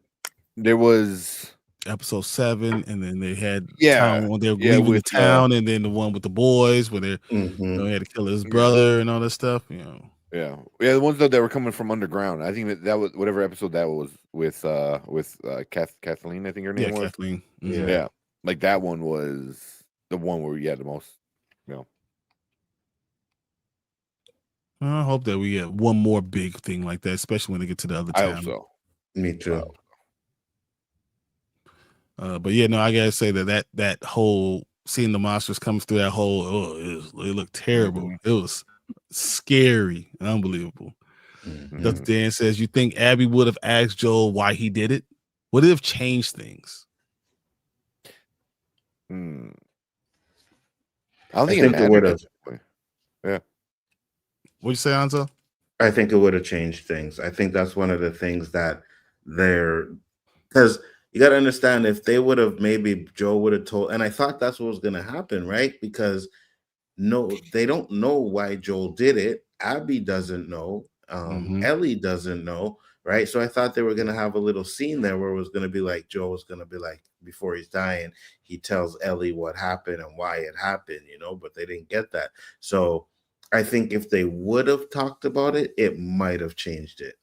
there was episode 7, and then they had Yeah. town when they were Yeah, leaving with, the town, and then the one with the boys where they Mhm. had to kill his brother and all that stuff. You know. Yeah, the ones that were coming from underground. I think that was whatever episode that was with Kathleen. I think her name was Kathleen. Yeah, like that one was the one where we had the most. You know, I hope that we get one more big thing like that, especially when they get to the other I town. hope so. Me too. But yeah, no, I gotta say that whole seeing the monsters coming through that hole, it looked terrible. It was scary and unbelievable. Dr. Dan says, you think Abby would have asked Joel why he did it? Would it have changed things? I don't think it would have. Yeah. What'd you say, Anzo? I think it would have changed things. I think that's one of the things that because you got to understand, if they would have, maybe Joe would have told, and I thought that's what was going to happen, right? Because they don't know why Joel did it. Abby doesn't know. Ellie doesn't know, right? So I thought they were going to have a little scene there where it was going to be like Joe was going to be like, before he's dying, he tells Ellie what happened and why it happened, but they didn't get that. So I think if they would have talked about it, it might have changed it.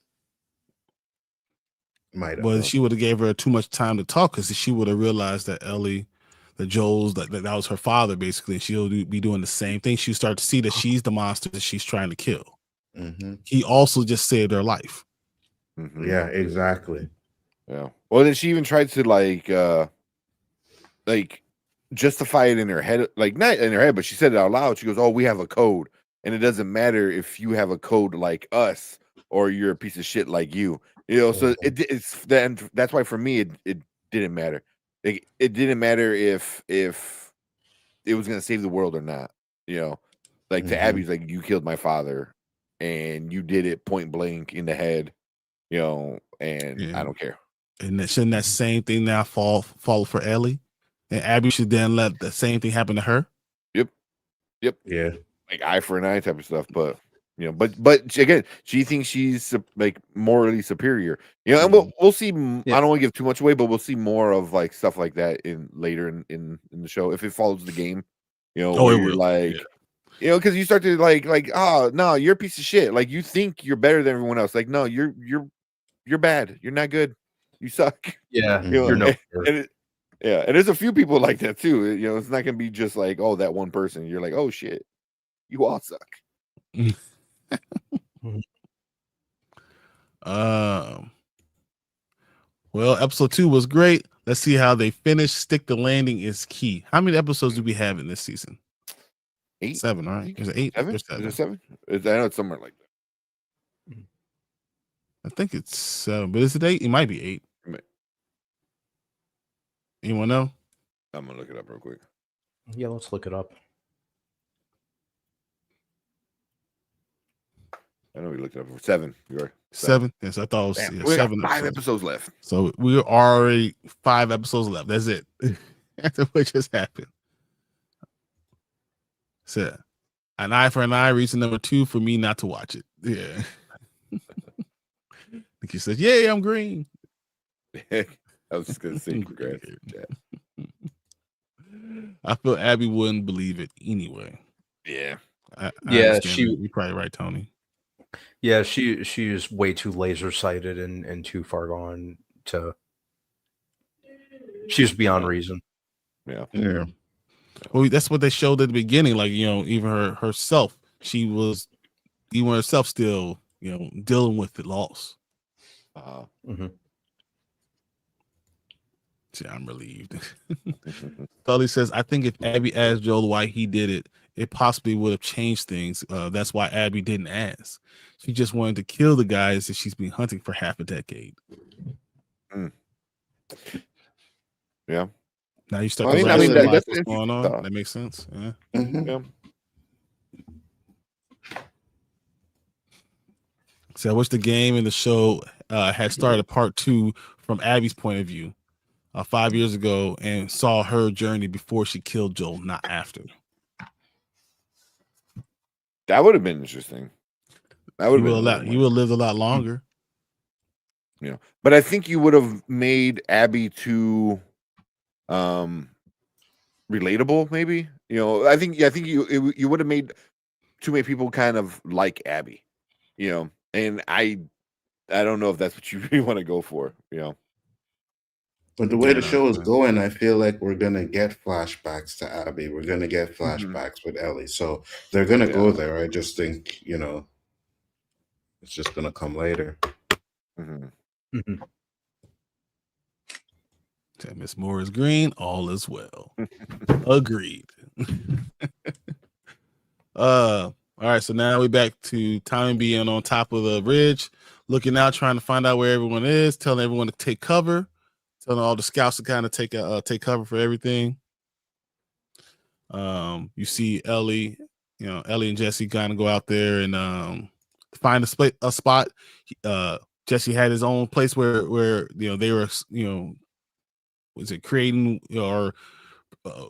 Might have. But she would have gave her too much time to talk, because she would have realized that Joel's that was her father, basically, and she'll be doing the same thing. She'll start to see that she's the monster that she's trying to kill. He also just saved her life. Yeah, exactly. Yeah. Well, then she even tried to justify it in her head, like not in her head, but she said it out loud. She goes, "Oh, we have a code, and it doesn't matter if you have a code like us or you're a piece of shit like you." So it's then that's why for me it didn't matter. It didn't matter if it was gonna save the world or not. Like to Abby's, like, you killed my father, and you did it point blank in the head. And I don't care. And shouldn't that same thing now fall for Ellie? And Abby should then let the same thing happen to her? Yep. Yeah. Like eye for an eye type of stuff. But but again, she thinks she's like morally superior. And we'll see. I don't want to give too much away, but we'll see more of like stuff like that later in the show if it follows the game. Where you're like, because you start to like, oh no, you're a piece of shit. Like, you think you're better than everyone else. Like, no, you're bad. You're not good. You suck. Yeah. You're no. And there's a few people like that too. It's not gonna be just like, oh, that one person. You're like, oh shit, you all suck. Well, episode 2 was great. Let's see how they finish. Stick the landing is key. How many episodes do we have in this season? 8, 7, right? Is it 8? 7? Is it 7? I know it's somewhere like that. I think it's 7, but is it 8? It might be 8. Anyone know? I'm gonna look it up real quick. Yeah, let's look it up. I know we looked it up for 7. You're right. 7. Yes, I thought it was 7. 5 episodes left. So we're already 5 episodes left. That's it. After what just happened. So, an eye for an eye, reason number 2 for me not to watch it. Yeah. He says, "Yay, I'm green." I was just gonna say congrats. I feel Abby wouldn't believe it anyway. Yeah. I Yeah, understand that. You're probably right, Tony. Yeah, she is way too laser sighted and too far gone to. She's beyond reason. Yeah. Well, that's what they showed at the beginning. Like, you know, even herself, she was even herself still, you know, dealing with the loss. See, I'm relieved. Sully says, I think if Abby asked Joel why he did it, it possibly would have changed things. That's why Abby didn't ask. She just wanted to kill the guys that she's been hunting for half a decade. Yeah. Now you start I to mean, realize that's what's going on. That makes sense. Yeah. Yeah. So I wish the game and the show had started part 2 from Abby's point of view 5 years ago and saw her journey before she killed Joel, not after. That would have been interesting. That would have been. You would have lived a lot longer. Yeah, but I think you would have made Abby too relatable. Maybe, you know. I think you would have made too many people kind of like Abby. You know, and I don't know if that's what you really want to go for. You know. But the way the show is going, I feel like we're gonna get flashbacks to Abby. We're gonna get flashbacks with Ellie. So they're gonna go there. I just think, you know, it's just gonna come later. Miss Moore is green. All is well. Agreed. All right. So now we're back to Tommy being on top of the ridge, looking out, trying to find out where everyone is, telling everyone to take cover. Telling all the scouts to kind of take cover for everything. You see Ellie, Ellie and Jesse kind of go out there and find a spot. Jesse had his own place where they were was it creating or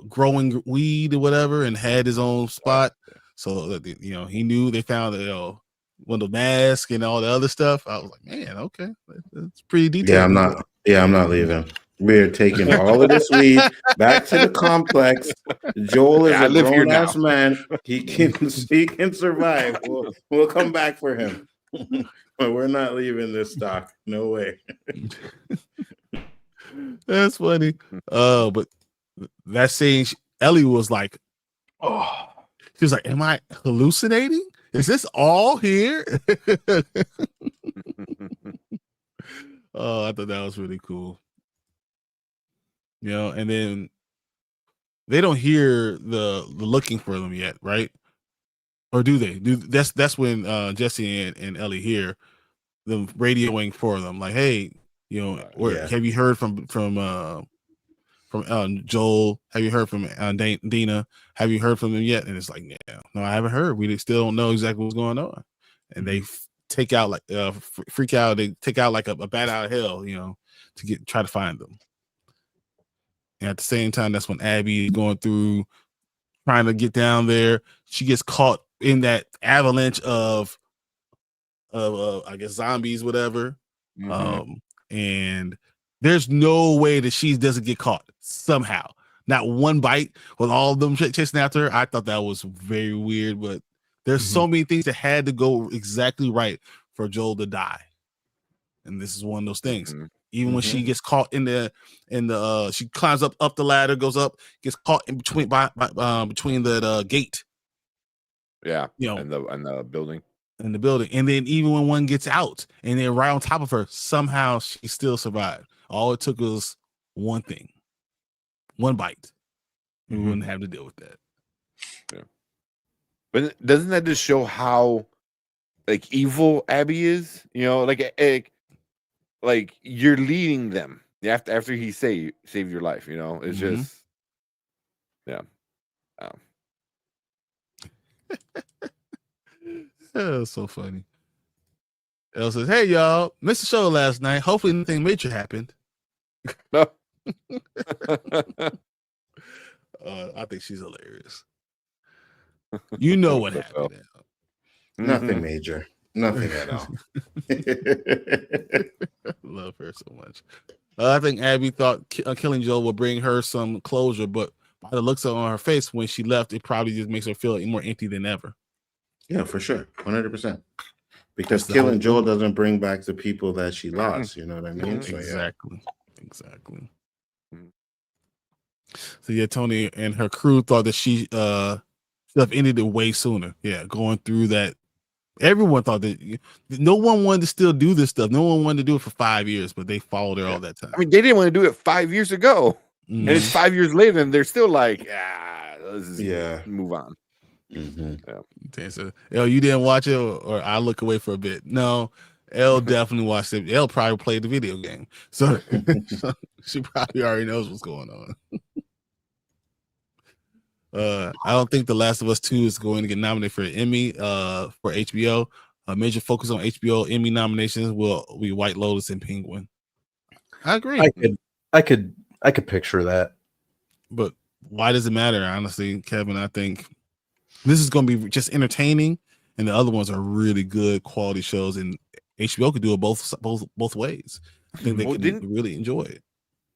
growing weed or whatever, and had his own spot. So that he knew they found one of the masks and all the other stuff. I was like, man, okay, that's pretty detailed. I'm not leaving. We're taking all of this weed back to the complex. Joel is a grown-ass man. He can survive. We'll come back for him. But we're not leaving this stock. No way. That's funny. But that scene, Ellie was like, oh, she was like, am I hallucinating? Is this all here? Oh, I thought that was really cool. And then they don't hear the looking for them yet, right? Or do they? That's when Jesse and Ellie hear them radioing for them, like, hey, have you heard from Joel? Have you heard from Dina? Have you heard from them yet? And it's like, yeah, no, I haven't heard. We still don't know exactly what's going on. And they take out like freak out. They take out like a bat out of hell, to try to find them. And at the same time, that's when Abby is going through trying to get down there. She gets caught in that avalanche of I guess zombies, whatever. And there's no way that she doesn't get caught somehow. Not one bite with all of them chasing after her. I thought that was very weird, but there's so many things that had to go exactly right for Joel to die. And this is one of those things. Even when she gets caught in the she climbs up the ladder, goes up, gets caught in between between the gate. Yeah. And the building. In the building. And then even when one gets out and they're right on top of her, somehow she still survived. All it took was one thing. One bite. We wouldn't have to deal with that. Yeah. But doesn't that just show how like evil Abby is? Like you're leading them after he saved your life, it's just That's so funny. Elle says, hey y'all, missed the show last night. Hopefully nothing major happened. No. I think she's hilarious. You know what happened. Nothing major. Nothing at all. Love her so much. I think Abby thought killing Joel would bring her some closure, but by the looks on her face when she left, it probably just makes her feel more empty than ever. Yeah, for sure. 100%. Because killing Joel doesn't bring back the people that she lost. You know what I mean? So, exactly. Exactly. So yeah, Tony and her crew thought that she should have ended it way sooner. Yeah, going through that. Everyone thought that no one wanted to still do this stuff. No one wanted to do it for 5 years, but they followed her all that time. I mean, they didn't want to do it 5 years ago. And it's 5 years later, and they're still like, let's move on. So, you didn't watch it, or I look away for a bit. No, Elle definitely watched it. Elle probably played the video game, so she probably already knows what's going on. I don't think The Last of Us 2 is going to get nominated for an Emmy for HBO. A major focus on HBO Emmy nominations will be White Lotus and Penguin. I agree. I could picture that. But why does it matter? Honestly, Kevin, I think this is going to be just entertaining, and the other ones are really good quality shows, and HBO could do it both ways. I think they can really enjoy it.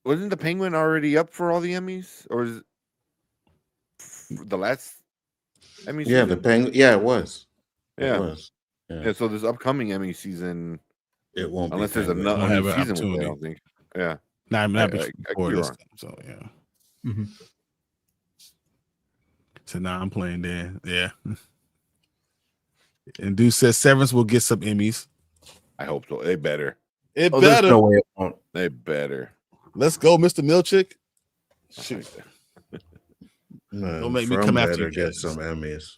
Wasn't the Penguin already up for all the Emmys, or is it the last Emmy season? Yeah, the Penguin. Yeah, it was. Yeah. It was. Yeah. So this upcoming Emmy season, it won't unless be there's another season. I don't think. Yeah. Not before this time. So yeah. Mm-hmm. So now I'm playing there. Yeah. And Dude says Severance will get some Emmys. I hope so. They better. Better. There's no way it won't. They better. Let's go, Mr. Milchick. Shoot. Don't make me come after you. Get some Emmys.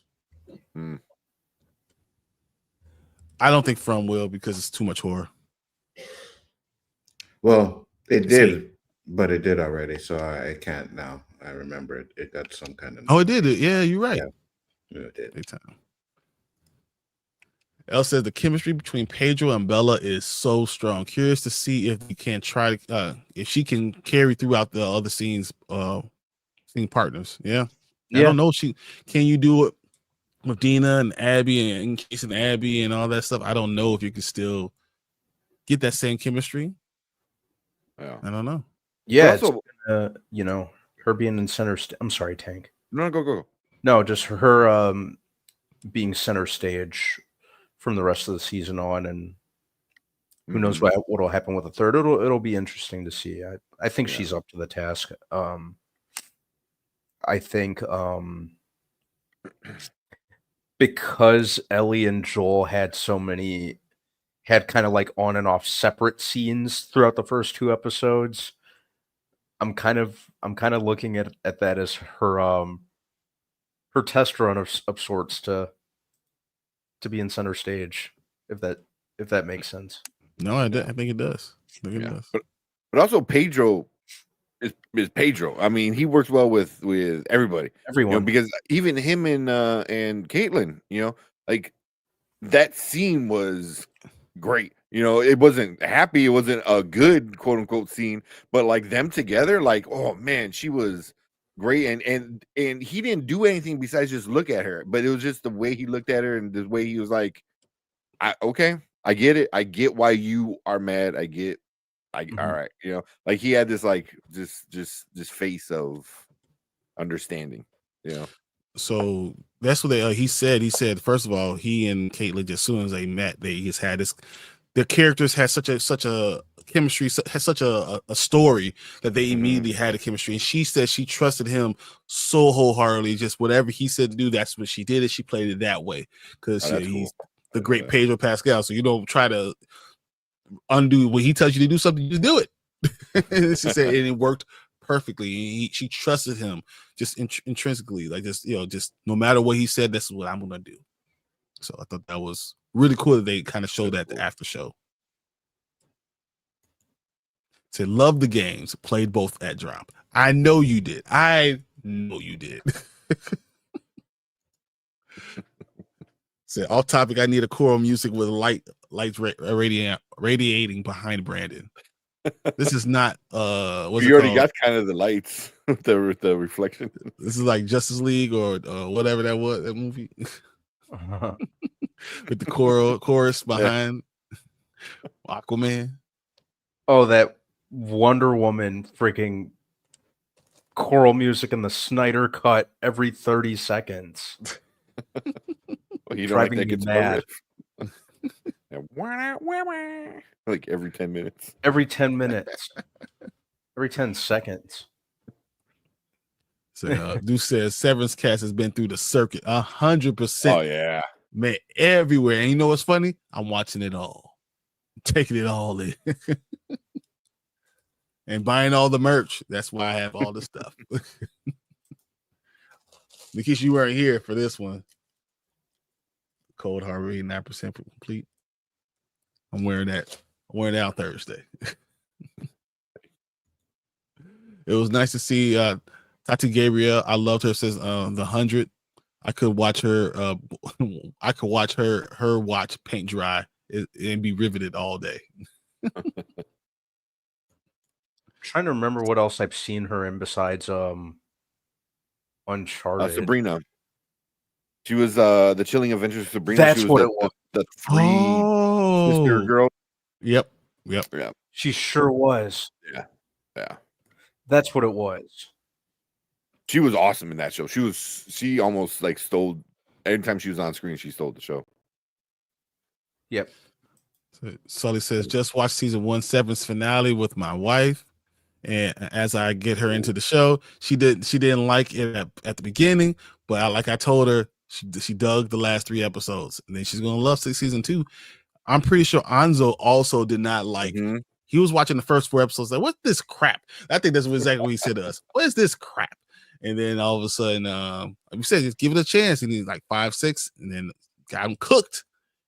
I don't think From will, because it's too much horror. Well, it did, but it did already, so I can't now. I remember it. It got some kind of. Oh, it did. Yeah, you're right. Yeah, it did. Big time. Elle says the chemistry between Pedro and Bella is so strong. Curious to see if we can try to if she can carry throughout the other scenes, scene partners. Yeah. I don't know. Can you do it with Dina and Abby and Case and Abby and all that stuff? I don't know if you can still get that same chemistry. Yeah. I don't know. Yeah, also, her being in center. I'm sorry, Tank. No, go. No, just her being center stage from the rest of the season on, and who knows what will happen with the third. It'll be interesting to see. I think she's up to the task. I think because Ellie and Joel had kind of like on and off separate scenes throughout the first 2 episodes. I'm kind of looking at that as her test run of sorts to be in center stage, if that makes sense. No, I think it does. It does. But also Pedro is Pedro. I mean, he works well with everybody, everyone, because even him and Caitlin, like that scene was great. It wasn't happy. It wasn't a good quote unquote scene, but like them together, like, oh man, she was great. And he didn't do anything besides just look at her, but it was just the way he looked at her and the way he was like, okay, I get it. I get why you are mad. I get, all right. Like he had this, like, just face of understanding, So that's what he said. He said, first of all, he and Caitlin, as soon as they met, they just had this. The characters had such a chemistry, had such a story that they immediately had a chemistry. And she said she trusted him so wholeheartedly. Just whatever he said to do, that's what she did. And she played it that way because he's the great Pedro Pascal. So you don't try to undo when he tells you to do something. You just do it. And she said, and it worked perfectly. She trusted him just intrinsically, like just just no matter what he said, that's what I'm gonna do. So I thought that was really cool that they kind of showed that the after show. Said love the games, played both at drop. I know you did. Said off topic. I need a choral music with lights radiating behind Brandon. This is not you already got kind of the lights with the reflection. This is like Justice League or whatever that was, that movie. with the chorus behind Aquaman. Oh, that Wonder Woman freaking choral music in the Snyder cut every 30 seconds. Well, you don't Driving like me that guitar mad. riff? Like every 10 minutes. Every 10 minutes. Every 10 seconds. So Deuce says Severance Cast has been through the circuit 100%. Oh yeah. Man, everywhere. And you know what's funny? I'm watching it all. Taking it all in. And buying all the merch. That's why I have all the stuff. Nikisha, you weren't here for this one. Cold Hard Read, 9% complete. I'm wearing that. I'm wearing it out Thursday. It was nice to see Tati Gabriel. I loved her since the 100. I could watch her. I could watch her watch paint dry and be riveted all day. Trying to remember what else I've seen her in besides Uncharted. Sabrina. She was the Chilling Adventures of Sabrina. That's she was what the, it was. The three sister girl. Yep. Yeah. She sure was. Yeah. That's what it was. She was awesome in that show. She almost like stole anytime she was on screen, she stole the show. Yep. So Sully says, just watched season 1 Severance finale with my wife. And as I get her into the show, she didn't like it at the beginning, but like I told her, she dug the last 3 episodes, and then she's gonna love season 2. I'm pretty sure Anzo also did not like. Mm-hmm. He was watching the first 4 episodes, like, what's this crap? I think that's exactly what he said to us. What is this crap? And then all of a sudden, we said, just give it a chance. And he's like 5, 6, and then got him cooked.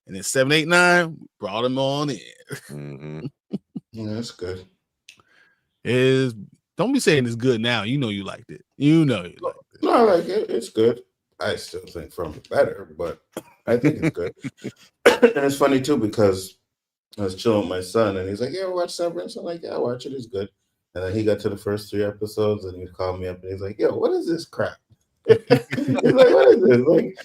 And then 7, 8, 9 brought him on in. Mm-hmm. Yeah, that's good. Don't be saying it's good now. You know you liked it. You know you liked it. No, I like it. It's good. I still think from better, but I think it's good. And it's funny too because I was chilling with my son and he's like, "Yeah, watch Severance." I'm like, "Yeah, watch it. It's good." And then he got to the first 3 episodes and he called me up and he's like, "Yo, what is this crap?" He's like, "What is this? Like,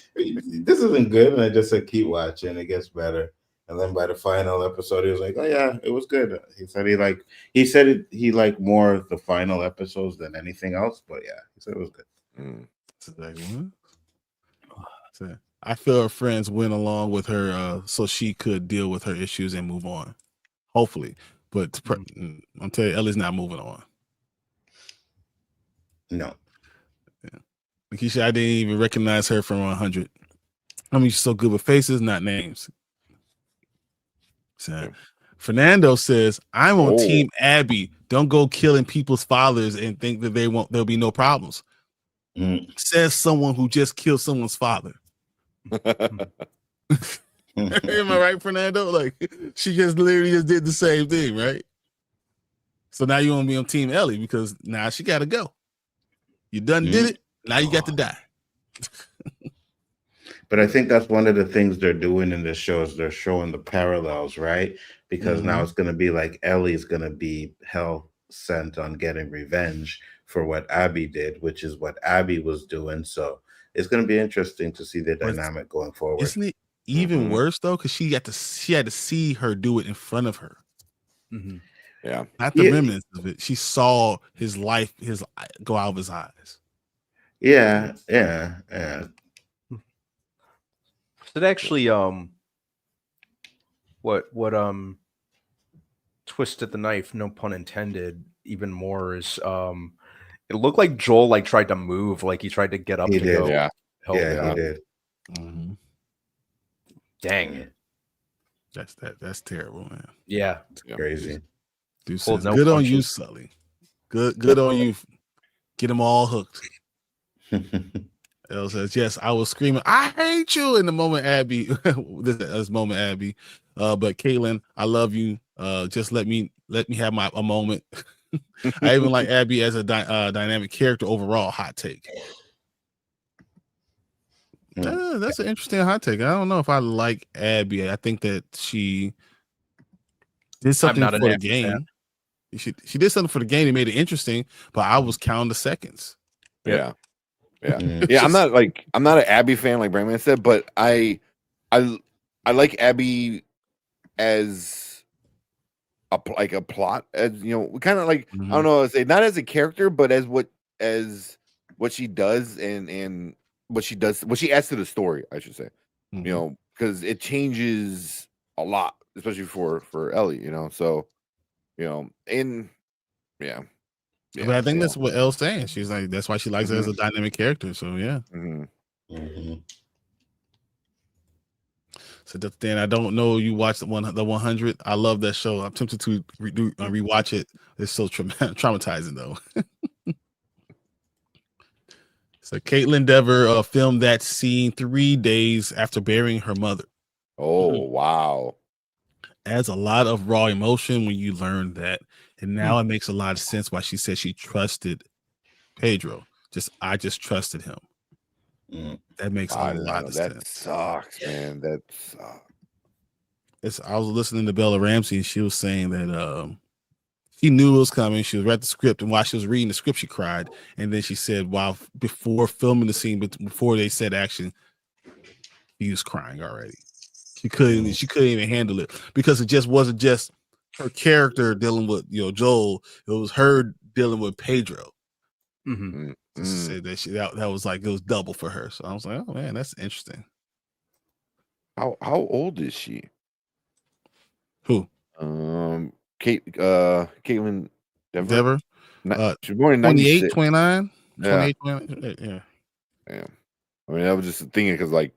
this isn't good." And I just said, "Keep watching. It gets better." And then by the final episode, he was like, "Oh yeah, it was good." He said he liked more the final episodes than anything else. But yeah, he said it was good. So I feel her friends went along with her so she could deal with her issues and move on. Hopefully. But I'm telling you, Ellie's not moving on. No. Yeah. Nikisha, I didn't even recognize her from 100. I mean, she's so good with faces, not names. So Fernando says, I'm on Team Abby. Don't go killing people's fathers and think that there'll be no problems. Says someone who just killed someone's father. Am I right, Fernando? Like, she just literally just did the same thing, right? So now you want to be on Team Ellie because now she got to go. You done did it. Now you got to die. But I think that's one of the things they're doing in this show is they're showing the parallels, right? Because now it's going to be like Ellie's going to be hell sent on getting revenge for what Abby did, which is what Abby was doing. So it's going to be interesting to see the dynamic going forward. Isn't it even worse though? Because she had to see her do it in front of her. Yeah, not the remnants of it. She saw his life, go out of his eyes. Yeah. It actually what twisted the knife, no pun intended, even more is it looked like Joel like tried to move, like he tried to get up He to did. go. Yeah, help he out. did. Dang it. That's terrible, man. Yeah. It's crazy. Dude says, good on you, Sully. Good on you. Get them all hooked. Elle says, yes, I was screaming, I hate you in the moment, Abby. This moment, Abby. But Caitlin, I love you. Just let me have a moment. I even like Abby as a dynamic character overall. Hot take. That's an interesting hot take. I don't know if I like Abby. I think that she did something for the game. She did something for the game that made it interesting, but I was counting the seconds. Yeah. I'm not an Abby fan like Brandman said, but I I like Abby as a plot, as kind of like I don't know how to say, not as a character, but as what she does and what she adds to the story, I should say. Because it changes a lot, especially for Ellie. So and yeah. But I think that's what Elle's saying. She's like, that's why she likes her as a dynamic character. So yeah. So then I don't know. You watched the 100. I love that show. I'm tempted to rewatch it. It's so traumatizing though. So Caitlin Dever filmed that scene 3 days after burying her mother. Oh wow! Adds a lot of raw emotion when you learn that, and now it makes a lot of sense why she said she trusted Pedro. I just trusted him. That makes a lot of sense. That sucks, man. That sucks. I was listening to Bella Ramsey, and she was saying that she knew it was coming. She read the script, and while she was reading the script, she cried. And then she said, while before filming the scene, but before they said action, she was crying already. She couldn't even handle it because it just wasn't just her character dealing with Joel. It was her dealing with Pedro. Said that was like it was double for her. So I was like, oh man, that's interesting. How old is she? Who? Caitlin Dever. She's born in 28, 29. Yeah. 28, 29. Yeah. Yeah. I mean, I was just thinking because like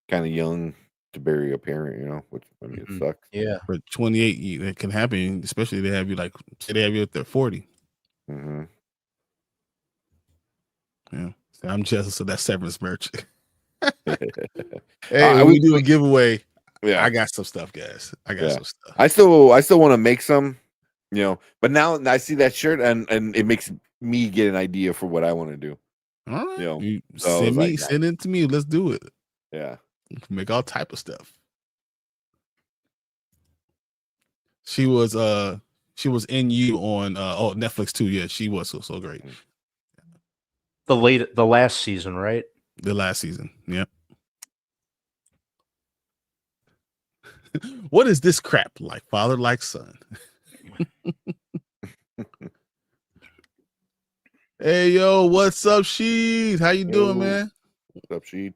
kind of young to bury a parent, which I mean it sucks. Yeah. For 28, it can happen, especially they have you at their 40. Yeah. So I'm jealous of that Severance merch. Hey, we do a giveaway. Yeah, I got some stuff, guys. I got some stuff. I still want to make some, but now I see that shirt and it makes me get an idea for what I want to do. All right. Send it to me. Let's do it. Yeah. Make all type of stuff. She was in you on Netflix too. Yeah, she was so great. The last season, right? The last season. Yeah. What is this crap like? Father like son. Hey yo, what's up, Sheed? How you doing, man? What's up, Sheed?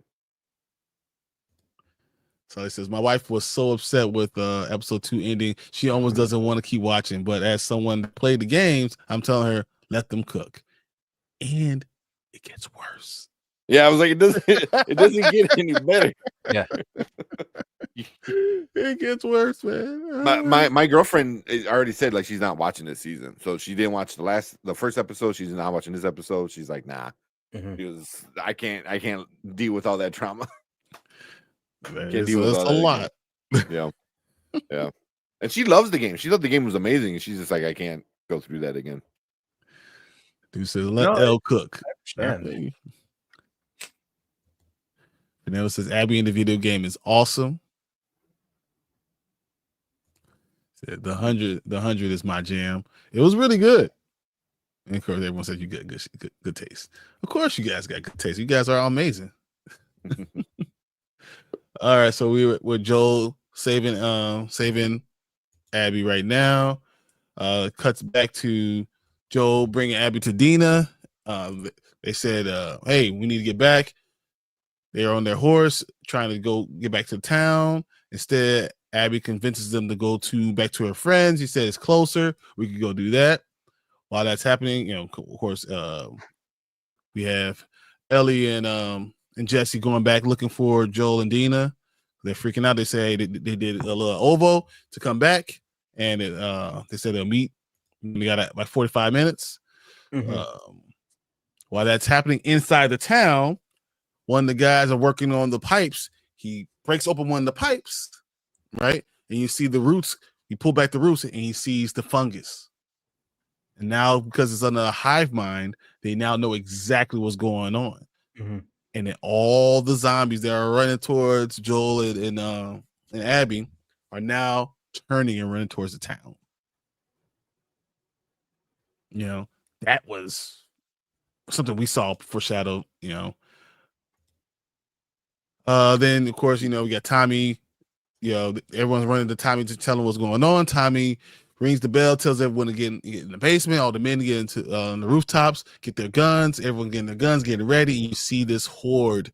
So he says, my wife was so upset with episode 2 ending. She almost doesn't want to keep watching. But as someone that played the games, I'm telling her, let them cook. And it gets worse. Yeah, I was like, it doesn't get any better. Yeah. It gets worse, man. My girlfriend already said like she's not watching this season. So she didn't watch the first episode. She's not watching this episode. She's like, nah. Because I can't deal with all that trauma. It's a lot. Yeah. Yeah. And she loves the game. She thought the game was amazing. And she's just like, I can't go through that again. Dude says, let Elle cook. I understand. Vanilla says, Abby in the video game is awesome. Said, the 100 is my jam. It was really good. And of course, everyone said you got good taste. Of course, you guys got good taste. You guys are amazing. All right, so we're Joel saving Abby right now. Cuts back to Joel bringing Abby to Dina. They said, hey, we need to get back. They're on their horse trying to go get back to town. Instead, Abby convinces them to go back to her friends. He said it's closer. We could go do that. While that's happening, of course, we have Ellie and Jesse going back looking for Joel and Dina. They're freaking out. They say they did a little OVO to come back, and they said they'll meet. We got like 45 minutes. While that's happening inside the town, one of the guys are working on the pipes. He breaks open one of the pipes, right? And you see the roots. You pull back the roots, and he sees the fungus. And now, because it's under a hive mind, they now know exactly what's going on. And then all the zombies that are running towards Joel and Abby are now turning and running towards the town. That was something we saw foreshadowed. Then of course we got Tommy everyone's running to Tommy to tell him what's going on. Tommy rings the bell, tells everyone to get in the basement. All the men get into on the rooftops, get their guns. Everyone getting their guns, getting ready. You see this horde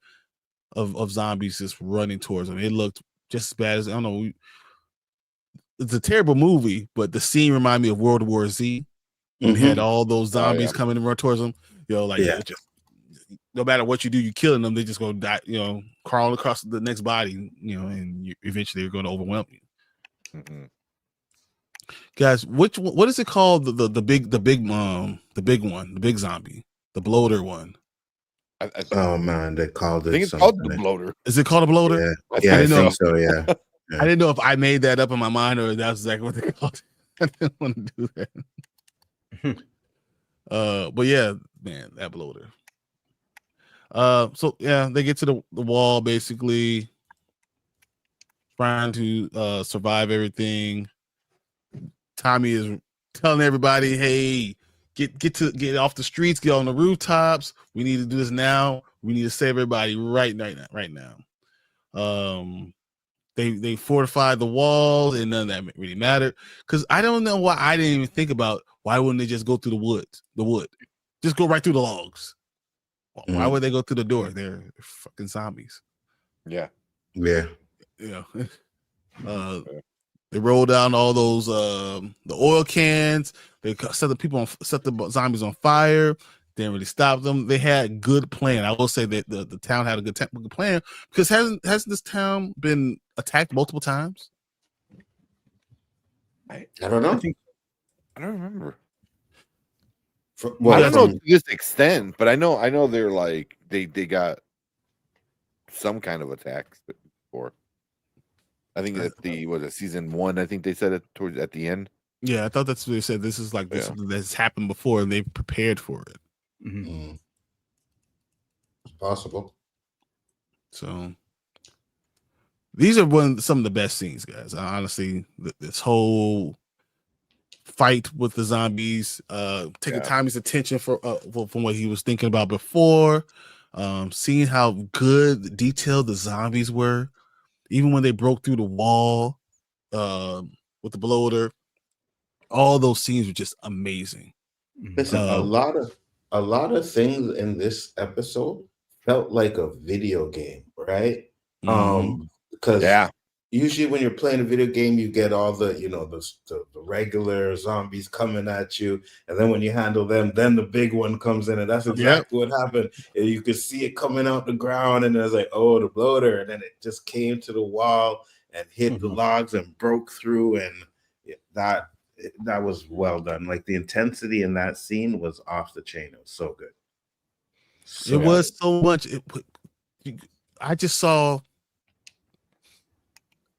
of zombies just running towards them. It looked just as bad as, I don't know. It's a terrible movie, but the scene reminded me of World War Z. When we had all those zombies coming and run towards them. It just, no matter what you do, you're killing them. They just go die, crawl across the next body, and eventually they're going to overwhelm you. Mm-hmm. Guys, what is it called? The big one, the big zombie, the bloater one. Oh man, they called it. I think it's called the bloater. Is it called a bloater? Yeah, I think so. Yeah. I didn't know if I made that up in my mind or that's exactly what they called it. I didn't want to do that. But yeah, man, that bloater. So yeah, they get to the wall basically, trying to survive everything. Tommy is telling everybody, "Hey, get off the streets, get on the rooftops. We need to do this now. We need to save everybody right now." They fortified the walls, and none of that really mattered. Because I don't know why I didn't even think about why wouldn't they just go through the wood, just go right through the logs. Why would they go through the door? They're fucking zombies. Yeah. They rolled down all those the oil cans. They set the zombies on fire. Didn't really stop them. They had a good plan. I will say that the town had a good plan, because hasn't this town been attacked multiple times? I don't know. I don't remember. I don't know to this extent, but I know they're like they got some kind of attacks before. I think that season 1. I think they said it towards at the end. Yeah, I thought that's what they said. This is like this something that's happened before, and they've prepared for it. It's possible. So these are some of the best scenes, guys. Honestly, this whole fight with the zombies, taking Tommy's attention from what he was thinking about before, seeing how good detailed the zombies were, even when they broke through the wall with the bloater. All those scenes were just amazing. Listen, a lot of things in this episode felt like a video game, right? Because usually when you're playing a video game, you get all the the regular zombies coming at you, and then when you handle them, then the big one comes in, and that's exactly what happened. And you could see it coming out the ground, and it was like, oh, the bloater, and then it just came to the wall and hit the logs and broke through, and that was well done. Like the intensity in that scene was off the chain. It was so good. It was so much. I just saw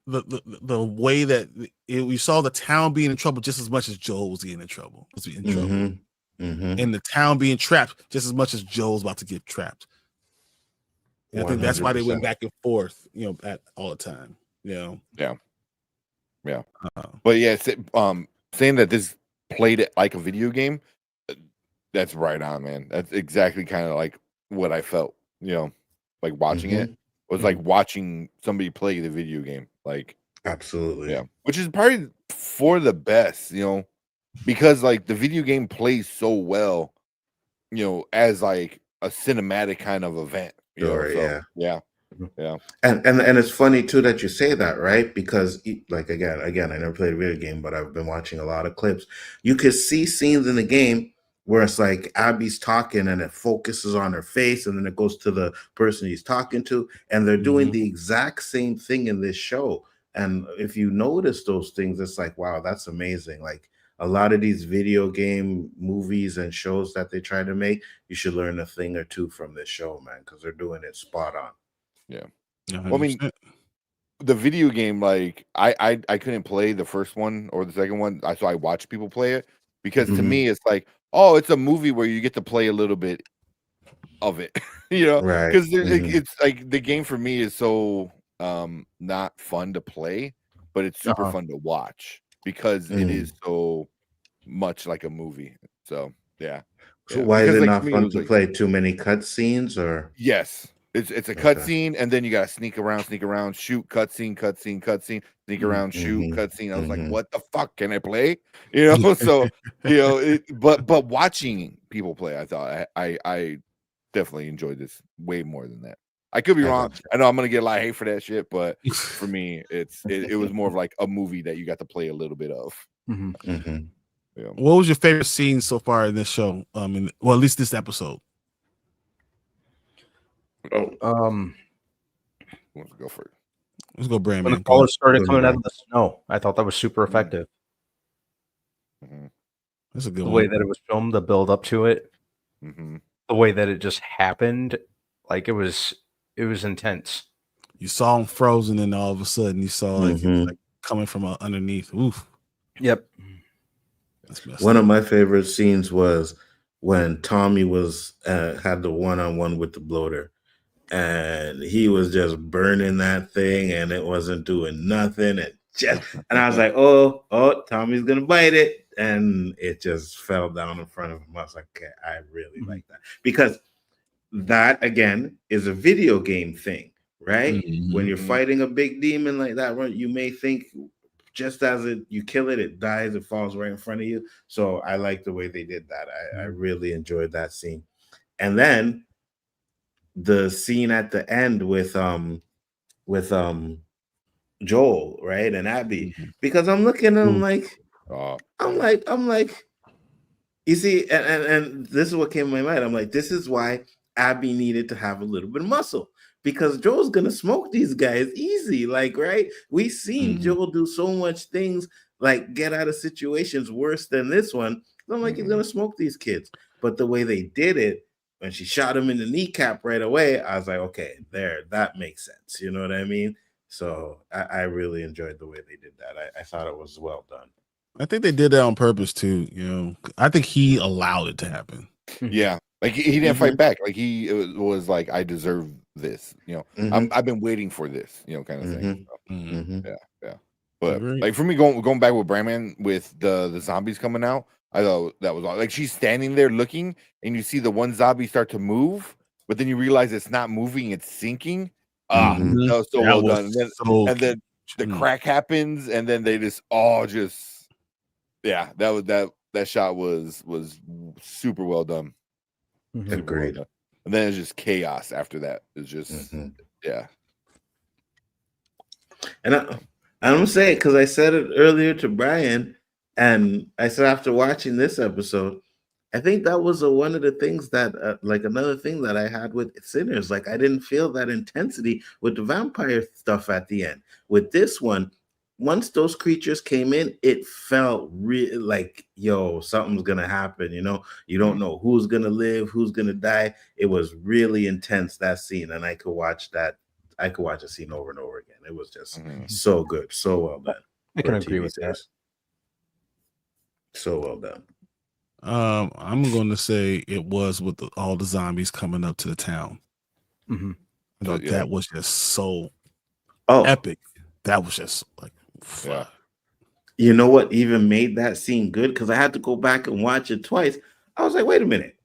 the way that we saw the town being in trouble just as much as Joel was getting in trouble. And the town being trapped just as much as Joel's about to get trapped. And I think that's why they went back and forth, all the time. But yeah, saying that this played it like a video game, that's right on, man. That's exactly kind of like what I felt. Like watching it was like watching somebody play the video game. Like absolutely, which is probably for the best, because like the video game plays so well, as like a cinematic kind of event. Yeah. And it's funny too that you say that, right? Because like again, I never played a video game, but I've been watching a lot of clips. You could see scenes in the game where it's like Abby's talking and it focuses on her face, and then it goes to the person he's talking to, and they're doing the exact same thing in this show. And if you notice those things, it's like, wow, that's amazing. Like a lot of these video game movies and shows that they try to make, you should learn a thing or two from this show, man, because they're doing it spot on. Well, I mean, the video game, like I couldn't play the first one or the second one, so I watched people play it, because to me it's like, oh, it's a movie where you get to play a little bit of it, right? Because it's like the game for me is so not fun to play, but it's super fun to watch because it is so much like a movie. So So why is it not fun to play? Too many cutscenes, or yes. It's a cutscene, and then you gotta sneak around, shoot, cutscene, sneak around, shoot, cutscene. I was like, what the fuck? Can I play? You know, so but watching people play, I thought I definitely enjoyed this way more than that. I could be wrong. I know I'm gonna get a lot of hate for that shit, but for me, it was more of like a movie that you got to play a little bit of. Yeah. What was your favorite scene so far in this show? Well, at least this episode. Let's go for it. Let's go, Brandon. When the colors started coming out of the snow, I thought that was super effective. That's a good the one. way that it was filmed, the build up to it, the way that it just happened, like it was intense. You saw him frozen, and all of a sudden you saw like, it was, like coming from underneath. Oof. Yep. One of my favorite scenes was when Tommy was had the one-on-one with the bloater, and he was just burning that thing, and it wasn't doing nothing. And I was like, oh, Tommy's gonna bite it, and it just fell down in front of him. I was like, okay, I really like that, because that again is a video game thing, right? When you're fighting a big demon like that, right, you may think just as you kill it, it dies, it falls right in front of you. So I like the way they did that. I really enjoyed that scene. And then the scene at the end with Joel, right, and Abby, because I'm looking at him like, I'm like, you see, and this is what came to my mind. I'm like, this is why Abby needed to have a little bit of muscle, because Joel's gonna smoke these guys easy, like, right? We've seen Joel do so much things, like get out of situations worse than this one. I'm like, he's gonna smoke these kids. But the way they did it, when she shot him in the kneecap right away, I was like, okay, that makes sense. You know what I mean? So I really enjoyed the way they did that. I thought it was well done. I think they did that on purpose too. You know, I think he allowed it to happen. Yeah, like he didn't fight back. Like he was like, I deserve this. You know, I've been waiting for this. You know, kind of thing. So, yeah. But like for me, going back with Brandman with the zombies coming out, I thought that was all. Like she's standing there looking, and you see the one zombie start to move, but then you realize it's not moving; it's sinking. That was so well done. And then the crack happens, and then they just all just that shot was super well done. Agreed. Well done. And then it's just chaos after that. It's just yeah. And I'm gonna say it because I said it earlier to Brian, and I said after watching this episode, I think that was one of the things that, like another thing that I had with Sinners, like I didn't feel that intensity with the vampire stuff at the end. With this one, once those creatures came in, it felt really like, yo, something's gonna happen. You know, you don't know who's gonna live, who's gonna die. It was really intense, that scene, and I could watch that. I could watch a scene over and over again. It was just so good, so well done. I can agree with that. So well done. I'm going to say it was with all the zombies coming up to the town. That was just so epic. That was just like, you know what even made that scene good? Because I had to go back and watch it twice. I was like, wait a minute,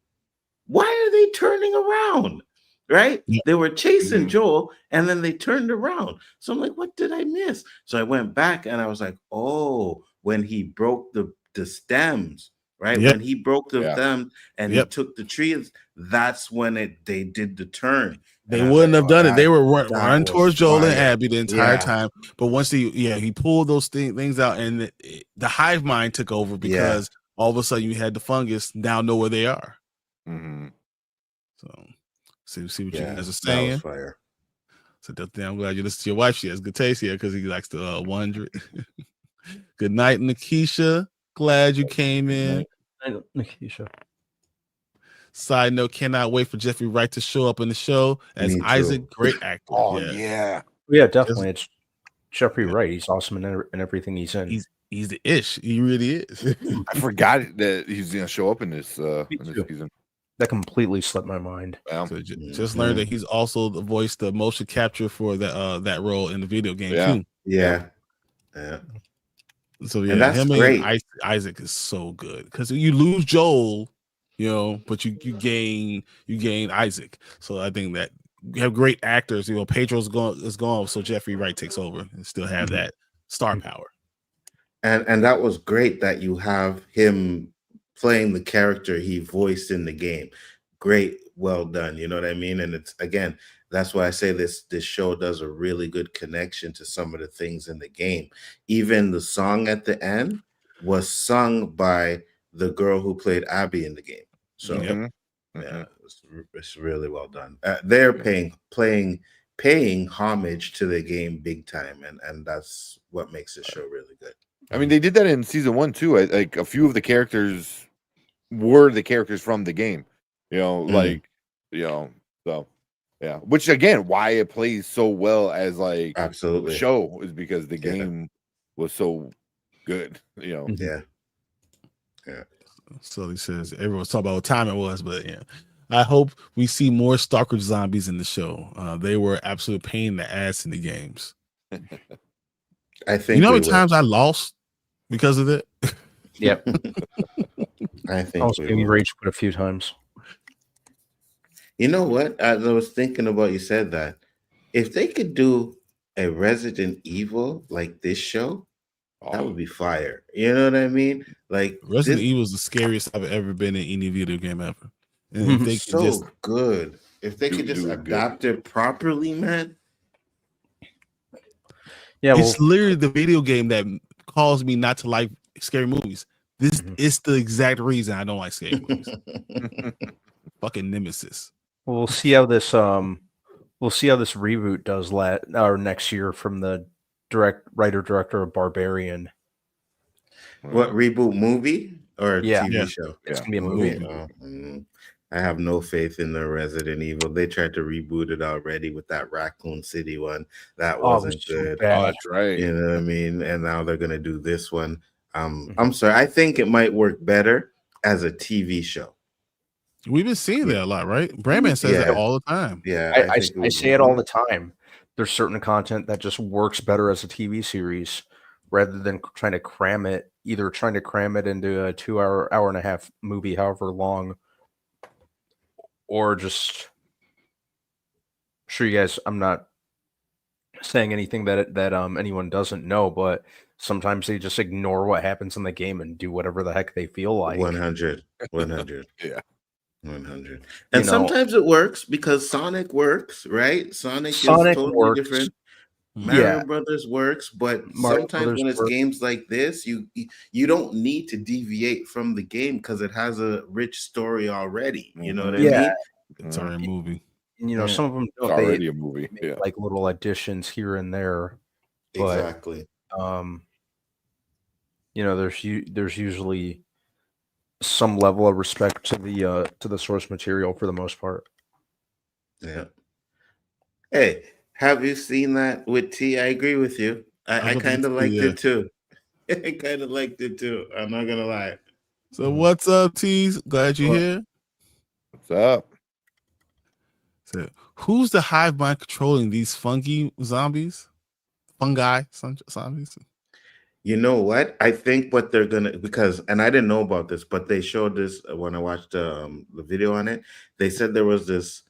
why are they turning around? Right? They were chasing Joel, and then they turned around. So I'm like, what did I miss? So I went back and I was like, oh, when he broke the stems. Right, when he broke the stem and he took the trees, that's when they did the turn. They wouldn't have done it. They were running towards Joel and Abby the entire time. But once he pulled those things out, and the hive mind took over because all of a sudden you had the fungus now know where they are. So see what you guys are saying. That was fire. So I'm glad you listened to your wife. She has good taste here because he likes to wonder. Good night, Nikisha. Glad you came in. Nikisha. Side note, cannot wait for Jeffrey Wright to show up in the show as Isaac. Great actor. Yeah, definitely. It's Jeffrey Wright. He's awesome in everything he's in. He's the ish. He really is. I forgot that he's gonna show up in this season. That completely slipped my mind. So just learned that he's also the voice, the motion capture for that role in the video game too. Yeah. So and that's great. And Isaac is so good because you lose Joel, but you gain Isaac. So I think that have great actors. You know, Pedro's gone, so Jeffrey Wright takes over and still have that star power. And that was great that you have him playing the character he voiced in the game. Great, well done. You know what I mean? And it's again, that's why I say this show does a really good connection to some of the things in the game. Even the song at the end was sung by the girl who played Abby in the game. So yeah, it's really well done. They're paying homage to the game big time, and that's what makes this show really good. I mean, they did that in season 1 too. Like a few of the characters were the characters from the game. You know, like so yeah. Which again, why it plays so well as like absolutely show is because the game was so good. You know, yeah. So he says everyone's talking about what time it was, but yeah. I hope we see more Stalker zombies in the show. They were absolute pain in the ass in the games. I think you know how many times I lost because of it. Yep. I think I was getting rage quit a few times. You know what? I was thinking about, you said that if they could do a Resident Evil like this show, that would be fire. You know what I mean? Like Resident Evil is the scariest I've ever been in any video game ever. And if they so just good. If they could just adapt it properly, man. Yeah, it's literally the video game that caused me not to like scary movies. This is the exact reason I don't like scary movies. Fucking Nemesis. Well, we'll see how this reboot does next year from the writer-director of Barbarian. What, reboot movie or TV show? It's gonna be a movie. I have no faith in the Resident Evil. They tried to reboot it already with that Raccoon City one. That wasn't good. Oh, that's right. You know what I mean? And now they're gonna do this one. I'm sorry. I think it might work better as a TV show. We've been seeing that a lot, right? Brandman says that all the time. Yeah, I say it all the time. There's certain content that just works better as a TV series rather than trying to cram it into a 2-hour, hour and a half movie, however long, or just sure you guys, I'm not saying anything that anyone doesn't know, but sometimes they just ignore what happens in the game and do whatever the heck they feel like. 100. Yeah. 100. And sometimes it works because Sonic works, right? Sonic is totally works. different. Mario Brothers works, but sometimes when it's games like this, you don't need to deviate from the game because it has a rich story already. You know what I mean? It's already a movie. You know, some of them don't. It's already a movie. Make like little additions here and there. But, exactly. You know, there's usually some level of respect to the source material for the most part. Yeah. Hey, have you seen that with T? I agree with you. I kind of liked it too. I kind of liked it too. I'm not gonna lie. So what's up, T's? Glad you're here. What's up? So, who's the hive mind controlling these fungi zombies? Fungi zombies? You know what? I think what they're gonna, because, and I didn't know about this, but they showed this when I watched the video on it. They said there was this,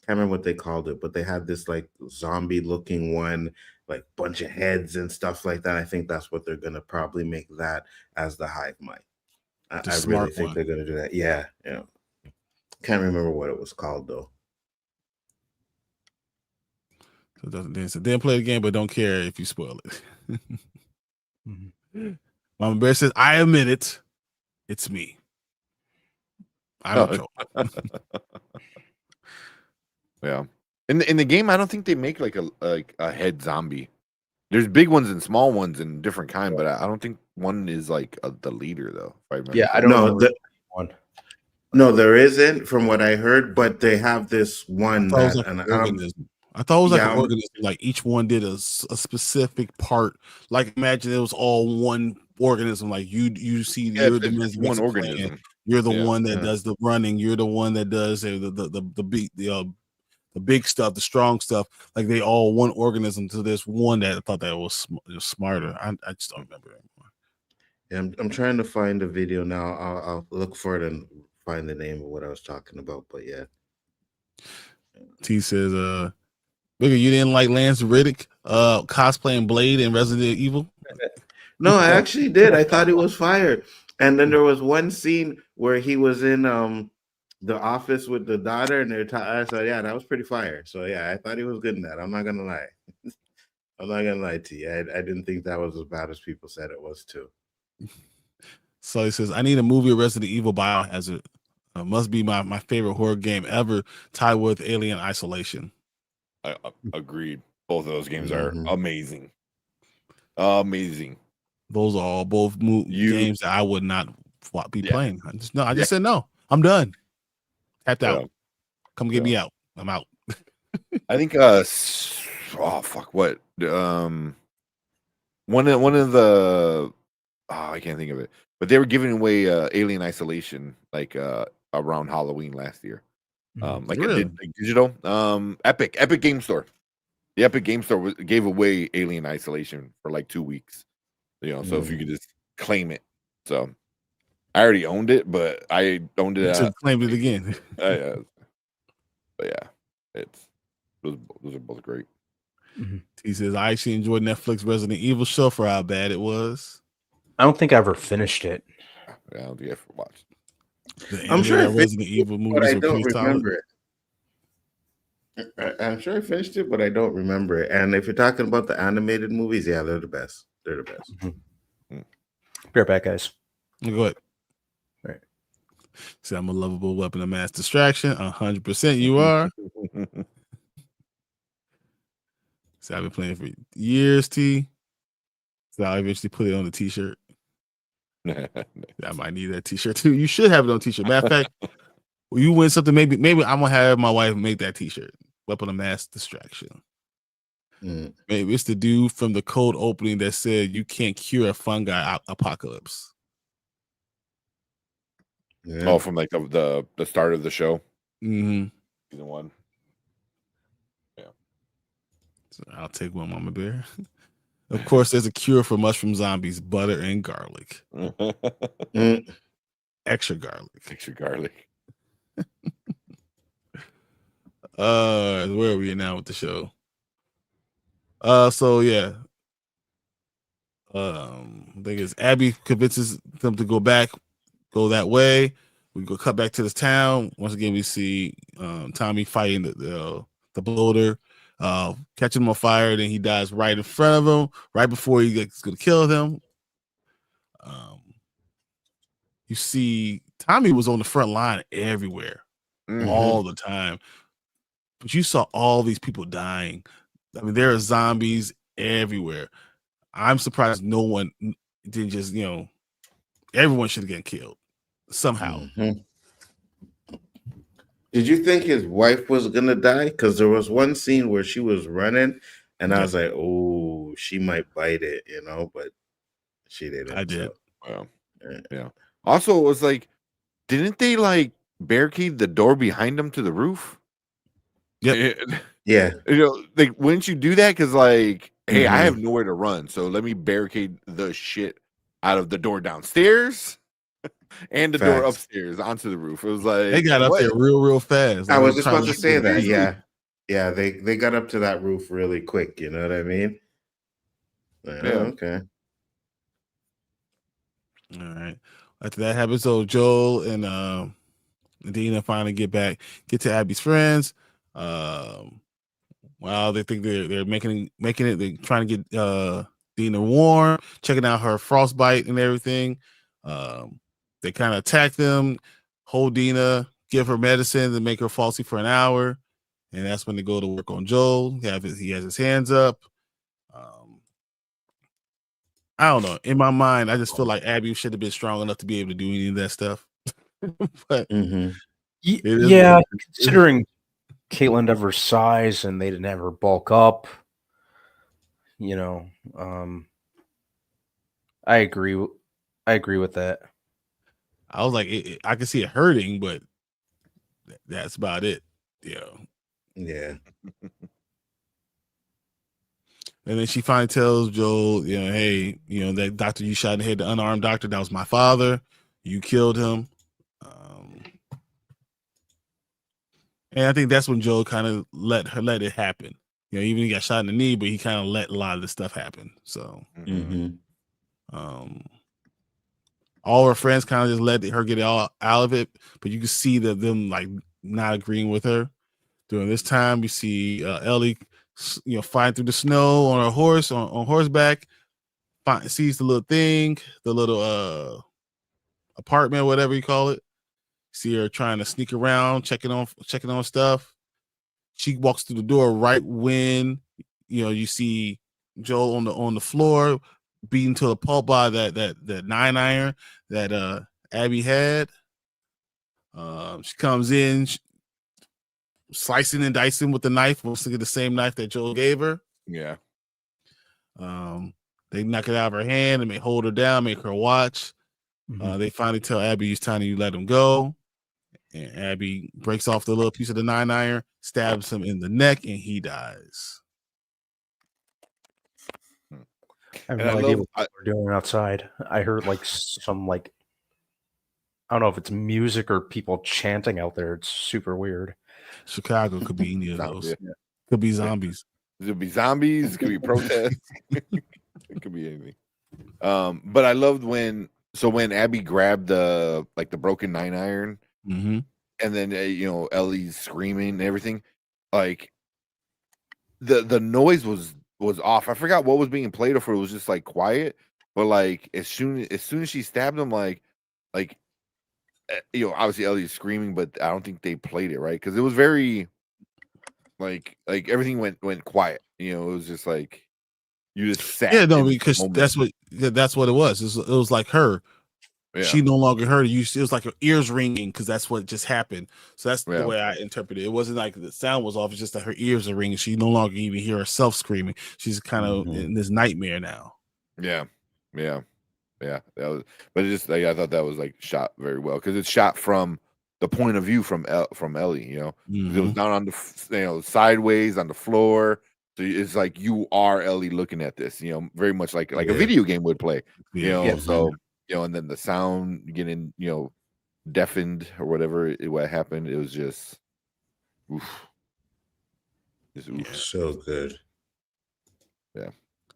I can't remember what they called it, but they had this like zombie looking one, like bunch of heads and stuff like that. I think that's what they're gonna probably make that as the hive mind. I really think they're gonna do that. Yeah. Can't remember what it was called though. So they didn't play the game, but don't care if you spoil it. Mama Bear says, I admit it. It's me. I'm Yeah. In the game, I don't think they make like a head zombie. There's big ones and small ones and different kind, but I don't think one is like the leader though. I don't know. No, there isn't from what I heard, but they have this one that I thought it was like an organism. Like each one did a specific part. Like imagine it was all one organism. Like you see, you're the one organism. You're the one that does the running. You're the one that does the big stuff, the strong stuff. Like they all one organism. To this one that I thought that was smarter. I just don't remember anymore. Yeah, I'm trying to find a video now. I'll look for it and find the name of what I was talking about. But yeah. T says, Bigger, you didn't like Lance Riddick cosplaying Blade in Resident Evil? No, I actually did. I thought it was fire. And then there was one scene where he was in the office with the daughter, and I said, yeah, that was pretty fire. So yeah, I thought he was good in that. I'm not gonna lie. I'm not gonna lie to you. I didn't think that was as bad as people said it was too. So he says, I need a movie of Resident Evil Biohazard. Must be my favorite horror game ever, tied with Alien Isolation. I agreed. Both of those games are amazing. Amazing. Those are all both games that I would not be playing. I just said no. I'm done. Tapped out. Come get me out. I'm out. I think one of the I can't think of it, but they were giving away Alien Isolation like around Halloween last year. Really? Digital Epic Game Store. The Epic Game Store gave away Alien Isolation for like 2 weeks. So if you could just claim it. So I already owned it, but I owned it. Claimed it again. But yeah, those are both great. He says, I actually enjoyed Netflix Resident Evil show for how bad it was. I don't think I ever finished it. Yeah, I don't think I ever watched it. I'm sure Resident Evil movies but I were don't pretty remember it. I'm sure I finished it, but I don't remember it. And if you're talking about the animated movies, yeah, they're the best. They're the best. Be right back, guys. Go ahead. All right. See, I'm a lovable weapon of mass distraction. 100% you are. So I've been playing for years, T. So I eventually put it on a t-shirt. I might need that t-shirt too. You should have it on a t-shirt. Matter of fact, when you win something, maybe I'm gonna have my wife make that t-shirt. Weapon of mass distraction. Maybe it's the dude from the cold opening that said you can't cure a fungi apocalypse. Yeah. Oh, from like the start of the show. Season 1. Yeah. So I'll take one, Mama Bear. Of course, there's a cure for mushroom zombies: butter and garlic. Extra garlic. Extra garlic. Where are we now with the show? So yeah. I think it's Abby convinces them to go that way. We go cut back to this town. Once again, we see Tommy fighting the bloater, catching him on fire. Then he dies right in front of him, right before he's going to kill them. You see, Tommy was on the front line everywhere, all the time. But you saw all these people dying. I mean, there are zombies everywhere. I'm surprised no one didn't just, everyone should have gotten killed somehow. Did you think his wife was gonna die? Because there was one scene where she was running, and I was like, "Oh, she might bite it," but she didn't. I did. So. Yeah. Also, it was like, didn't they like barricade the door behind them to the roof? Yep. Yeah. Like, wouldn't you do that? Because like, hey, I have nowhere to run, so let me barricade the shit out of the door downstairs and the door upstairs onto the roof. It was like they got up there real fast. I was just about to say that. Yeah, they got up to that roof really quick. You know what I mean? Like, yeah. Okay. All right. After that happens, so Joel and Dina finally get to Abby's friends. Well, they think they're making it. They're trying to get Dina warm, checking out her frostbite and everything. They kind of attack them, hold Dina, give her medicine to make her fall asleep for an hour, and that's when they go to work on Joel. He has his hands up. I don't know. In my mind, I just feel like Abby should have been strong enough to be able to do any of that stuff. But yeah, considering Caitlin Dever's size and they didn't have her bulk up, I agree with that. I was like, I can see it hurting, but that's about it. Yeah. And then she finally tells Joel, hey, that doctor you shot in the head, the unarmed doctor, that was my father. You killed him. And I think that's when Joel kind of let it happen. Even he got shot in the knee, but he kind of let a lot of this stuff happen. So, all her friends kind of just let her get all out of it, but you can see that them like not agreeing with her. During this time, you see Ellie, flying through the snow on her horse, on horseback, sees the little thing, the little apartment, whatever you call it. See her trying to sneak around, checking on stuff. She walks through the door right when you see Joel on the floor, beaten to a pulp by that 9-iron that Abby had. She comes in, slicing and dicing with the knife, wants to get the same knife that Joel gave her. Yeah. They knock it out of her hand and they hold her down, make her watch. They finally tell Abby it's time to let him go. And Abby breaks off the little piece of the 9-iron, stabs him in the neck, and he dies. I have no idea what they're doing outside. I heard some I don't know if it's music or people chanting out there. It's super weird. Chicago could be any of those. Yeah. Could be zombies. It could be zombies. It could be protests. It could be anything. But I loved when Abby grabbed the broken 9-iron, and then Ellie's screaming and everything. Like the noise was off. I forgot what was being played, or if it was just like quiet. But like as soon as she stabbed him, obviously Ellie's screaming, but I don't think they played it right because it was very like everything went quiet. It was just like you just sat. Yeah, no, because that's what it was. It was like her. Yeah. She no longer heard you. It was like her ears ringing because that's what just happened. So that's the way I interpreted it. It wasn't like the sound was off. It's just that her ears are ringing. She no longer even hear herself screaming. She's kind of in this nightmare now. Yeah. That was, but it just I thought that was shot very well because it's shot from the point of view from Ellie. It was down on the sideways on the floor. So it's like you are Ellie looking at this. Very much like a video game would play. So. And then the sound getting, deafened or whatever what happened. It was just, oof. So good. Yeah.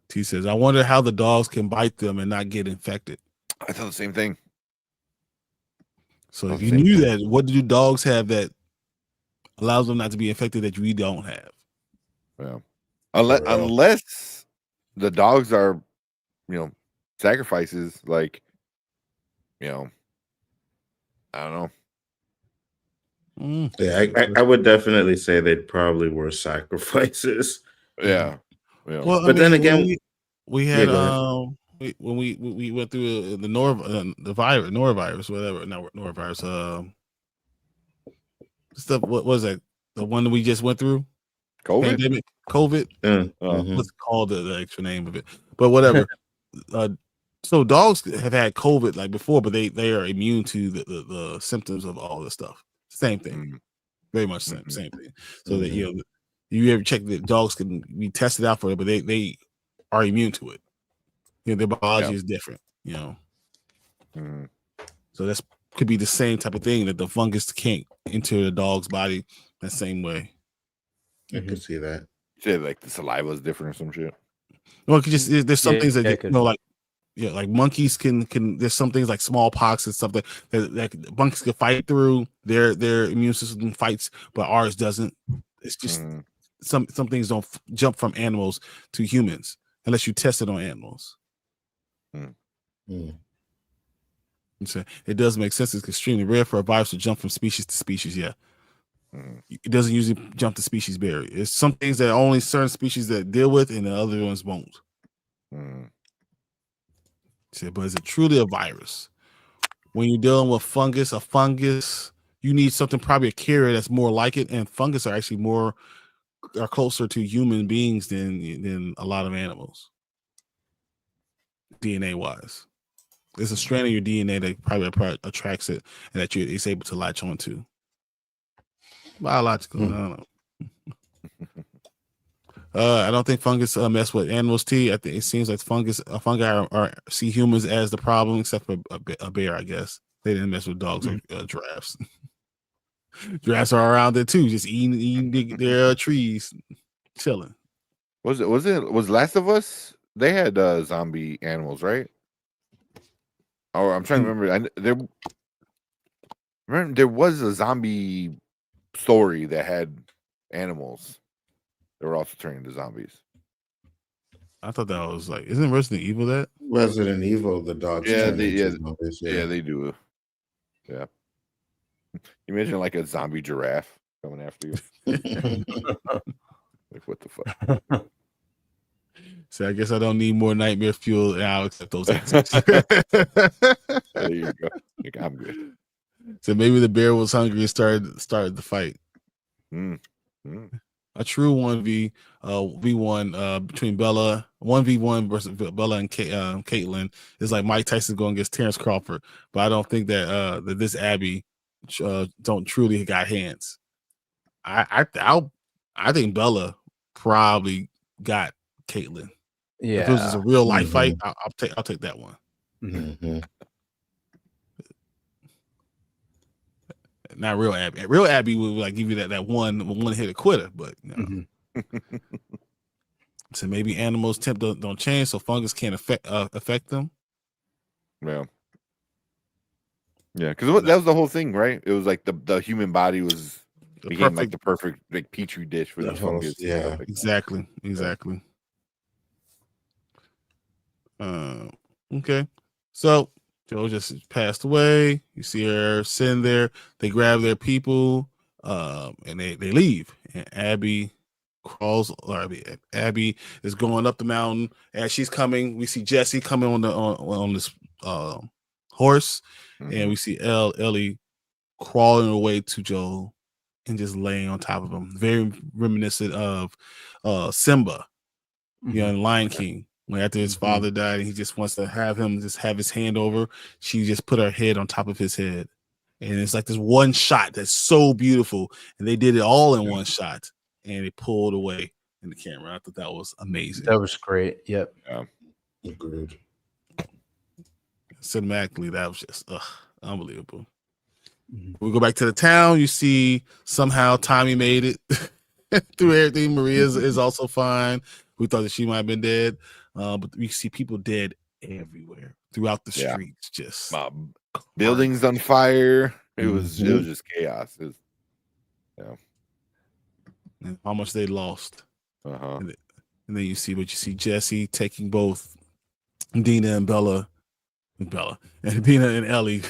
T says, I wonder how the dogs can bite them and not get infected. I thought the same thing. So if you knew that, what do dogs have that allows them not to be infected that we don't have? Yeah. Unless the dogs are, sacrifices I don't know. Yeah, I would definitely say they probably were sacrifices. Yeah. Well, then again, we had when we went through the norovirus, whatever, not norovirus. Stuff. What was that? The one that we just went through? COVID. What's called the extra name of it? But whatever. So dogs have had COVID before, but they are immune to the symptoms of all this stuff. Same thing, very much same thing. So that you ever check that dogs can be tested out for it, but they are immune to it. Their biology is different. So that's could be the same type of thing that the fungus can't enter the dog's body the same way. I can see that. Yeah, like the saliva is different or some shit. Well, there's some things that like monkeys can there's some things like smallpox and stuff that monkeys can fight through. Their immune system fights, but ours doesn't. It's just some things don't jump from animals to humans unless you test it on animals. So it does make sense. It's extremely rare for a virus to jump from species to species. Yeah. It doesn't usually jump to species barrier. It's some things that only certain species that deal with and the other ones won't. But is it truly a virus? When you're dealing with a fungus, you need something, probably a carrier that's more like it. And fungus are actually are closer to human beings than a lot of animals, DNA wise. There's a strand of your DNA that probably attracts it and that it's able to latch onto. Biological, I don't know. I don't think fungus mess with animals. I think it seems like fungi see humans as the problem, except for a bear. I guess they didn't mess with dogs or giraffes. Giraffes are around there too, just eating their trees, chilling. Was Last of Us? They had zombie animals, right? Oh, I'm trying to remember. There was a zombie story that had animals that were also turning into zombies. I thought that was like, isn't Resident Evil that? Resident Evil, the dogs. Yeah, turn into zombies, they do. Yeah. You imagine like a zombie giraffe coming after you. Like, what the fuck? So I guess I don't need more nightmare fuel, and I'll accept those answers. There you go. Like, I'm good. So maybe the bear was hungry and started the fight. A true 1v1 between Bella, 1v1 versus Bella and Caitlyn is like Mike Tyson going against Terrence Crawford. But I don't think that that this Abby don't truly got hands. I think Bella probably got Caitlyn. Yeah, if it was just a real life fight, I'll take that one. Not real Abby. Real Abby would like give you that one hit quitter, but you know. So maybe animals' temp don't change, so fungus can't affect them. Yeah, because that was the whole thing, right? It was like the human body became like the perfect like petri dish for the fungus. Yeah, exactly. Okay, so Joe just passed away. You see her sitting there. They grab their people, and they leave. And Abby Abby is going up the mountain. As she's coming, we see Jesse coming on this horse, and we see Ellie crawling away to Joel and just laying on top of him. Very reminiscent of Simba, in Lion King. When after his father died, and he just wants to have him just have his hand over, she just put her head on top of his head. And it's like this one shot that's so beautiful. And they did it all in one shot. And it pulled away in the camera. I thought that was amazing. That was great. Yep. Yeah. Agreed. Cinematically, that was just unbelievable. We go back to the town. You see somehow Tommy made it through everything. Maria is also fine. We thought that she might have been dead. But we see people dead everywhere throughout the streets. Just buildings on fire. It was just chaos. And how much they lost. And then you see Jesse taking both Dina and Bella, and Dina and Ellie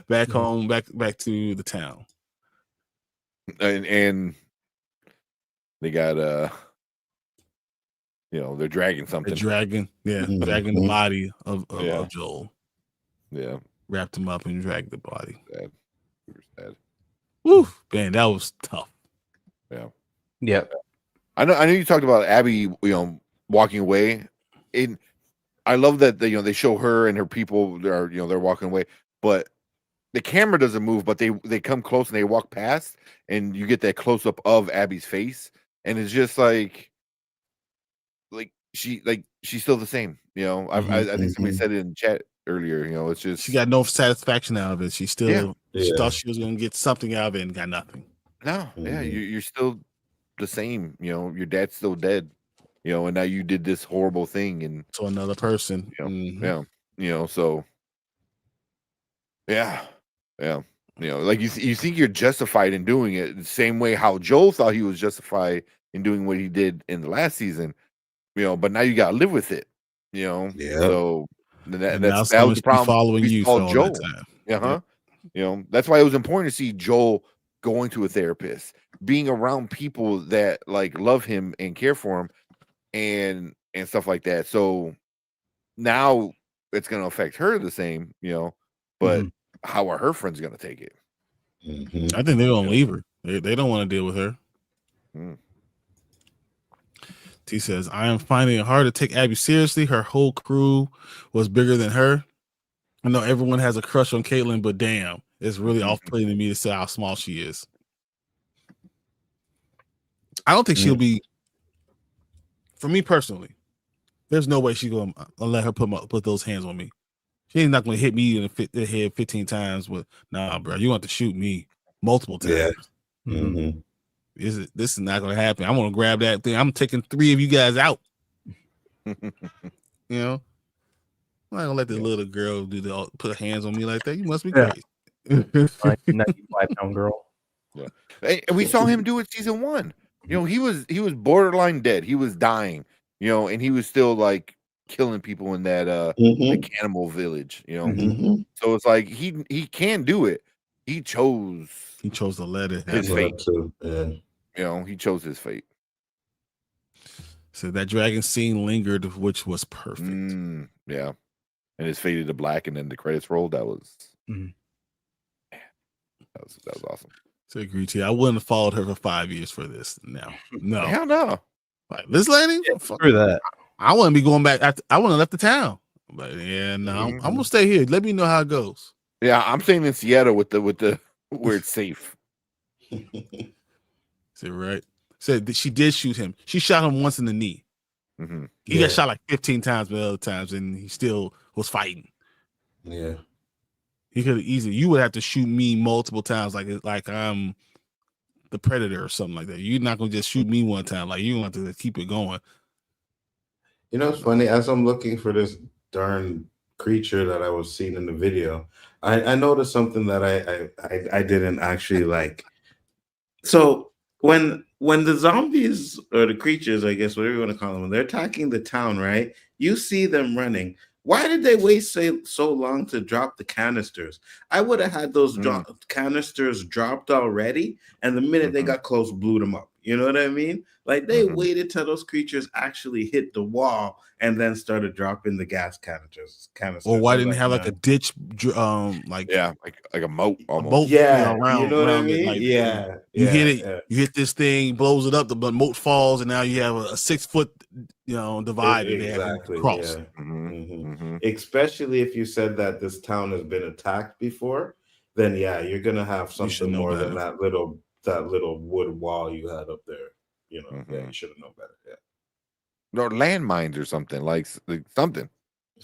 back home, back to the town. And they got they're dragging something. Dragging the body of Joel. Yeah. Wrapped him up and dragged the body. Sad. Super sad. Woo, man, that was tough. Yeah. Yeah. I know you talked about Abby, walking away. And I love that they show her and her people they're walking away, but the camera doesn't move, but they come close and they walk past and you get that close up of Abby's face, and it's just like she's still the same. I think somebody said it in chat earlier. It's just she got no satisfaction out of it. She still she thought she was gonna get something out of it and got nothing. No, you're still the same. Your dad's still dead. And now you did this horrible thing and to another person. So yeah. Like you think you're justified in doing it the same way how Joel thought he was justified in doing what he did in the last season. But now you gotta live with it. So that was the problem. Following you for all Joel. That time. That's why it was important to see Joel going to a therapist, being around people that like love him and care for him, and stuff like that. So now it's gonna affect her the same, but how are her friends gonna take it? I think they're gonna leave her. They don't want to deal with her. T says, I am finding it hard to take Abby seriously. Her whole crew was bigger than her. I know everyone has a crush on Caitlyn, but damn, it's really off-putting to me to say how small she is. I don't think she'll be, for me personally, there's no way she's going to let her put those hands on me. She ain't not going to hit me in the head 15 times with, nah, bro, you want to shoot me. multiple times. Yeah. Mhm. This is not going to happen. I'm going to grab that thing. I'm taking 3 of you guys out. You know, I'm not gonna let this little girl put her hands on me like that. You must be Yeah. crazy. 95-pound girl. Yeah, and we saw him do it season 1. You know, he was borderline dead. He was dying. You know, and he was still like killing people in that the cannibal village. You know, Mhm. so it's like he can do it. He chose to let it his happen. fate. Yeah. You know, he chose his fate. So that dragon scene lingered, which was perfect. Yeah, and it's faded to black, and then the credits rolled. That was that was awesome. So I agree to you. I wouldn't have followed her for 5 years for this. No. Hell no. Like this lady, Screw that. I wouldn't be going back. I wouldn't have left the town. But yeah, no, I'm gonna stay here. Let me know how it goes. Yeah, I'm staying in Seattle with the where it's safe. See, right? Said that she did shoot him. She shot him once in the knee. He got shot like 15 times, but other times, and he still was fighting. Yeah. He could have easily. You would have to shoot me multiple times, like I'm the predator or something like that. You're not gonna just shoot me one time. Like you gonna have to keep it going. You know, it's funny. As I'm looking for this darn creature that I was seeing in the video, I noticed something that I didn't actually like. So when the zombies or the creatures, I guess whatever you want to call them, when they're attacking the town, right? You see them running. Why did they wait so long to drop the canisters? I would have had those canisters dropped already, and the minute they got close, blew them up. You know what I mean? Like they waited till those creatures actually hit the wall and then started dropping the gas canisters. Or why didn't have like a ditch, like a moat almost. Moat, Yeah, around, you know what I around it, mean? like, You hit it, you hit this thing, blows it up, the moat falls, and now you have a 6 foot, divide. Exactly. Cross. Yeah. Especially if you said that this town has been attacked before, then you're gonna have something more than that little wood wall you had up there. You should have known better. Yeah. No landmines or something like something.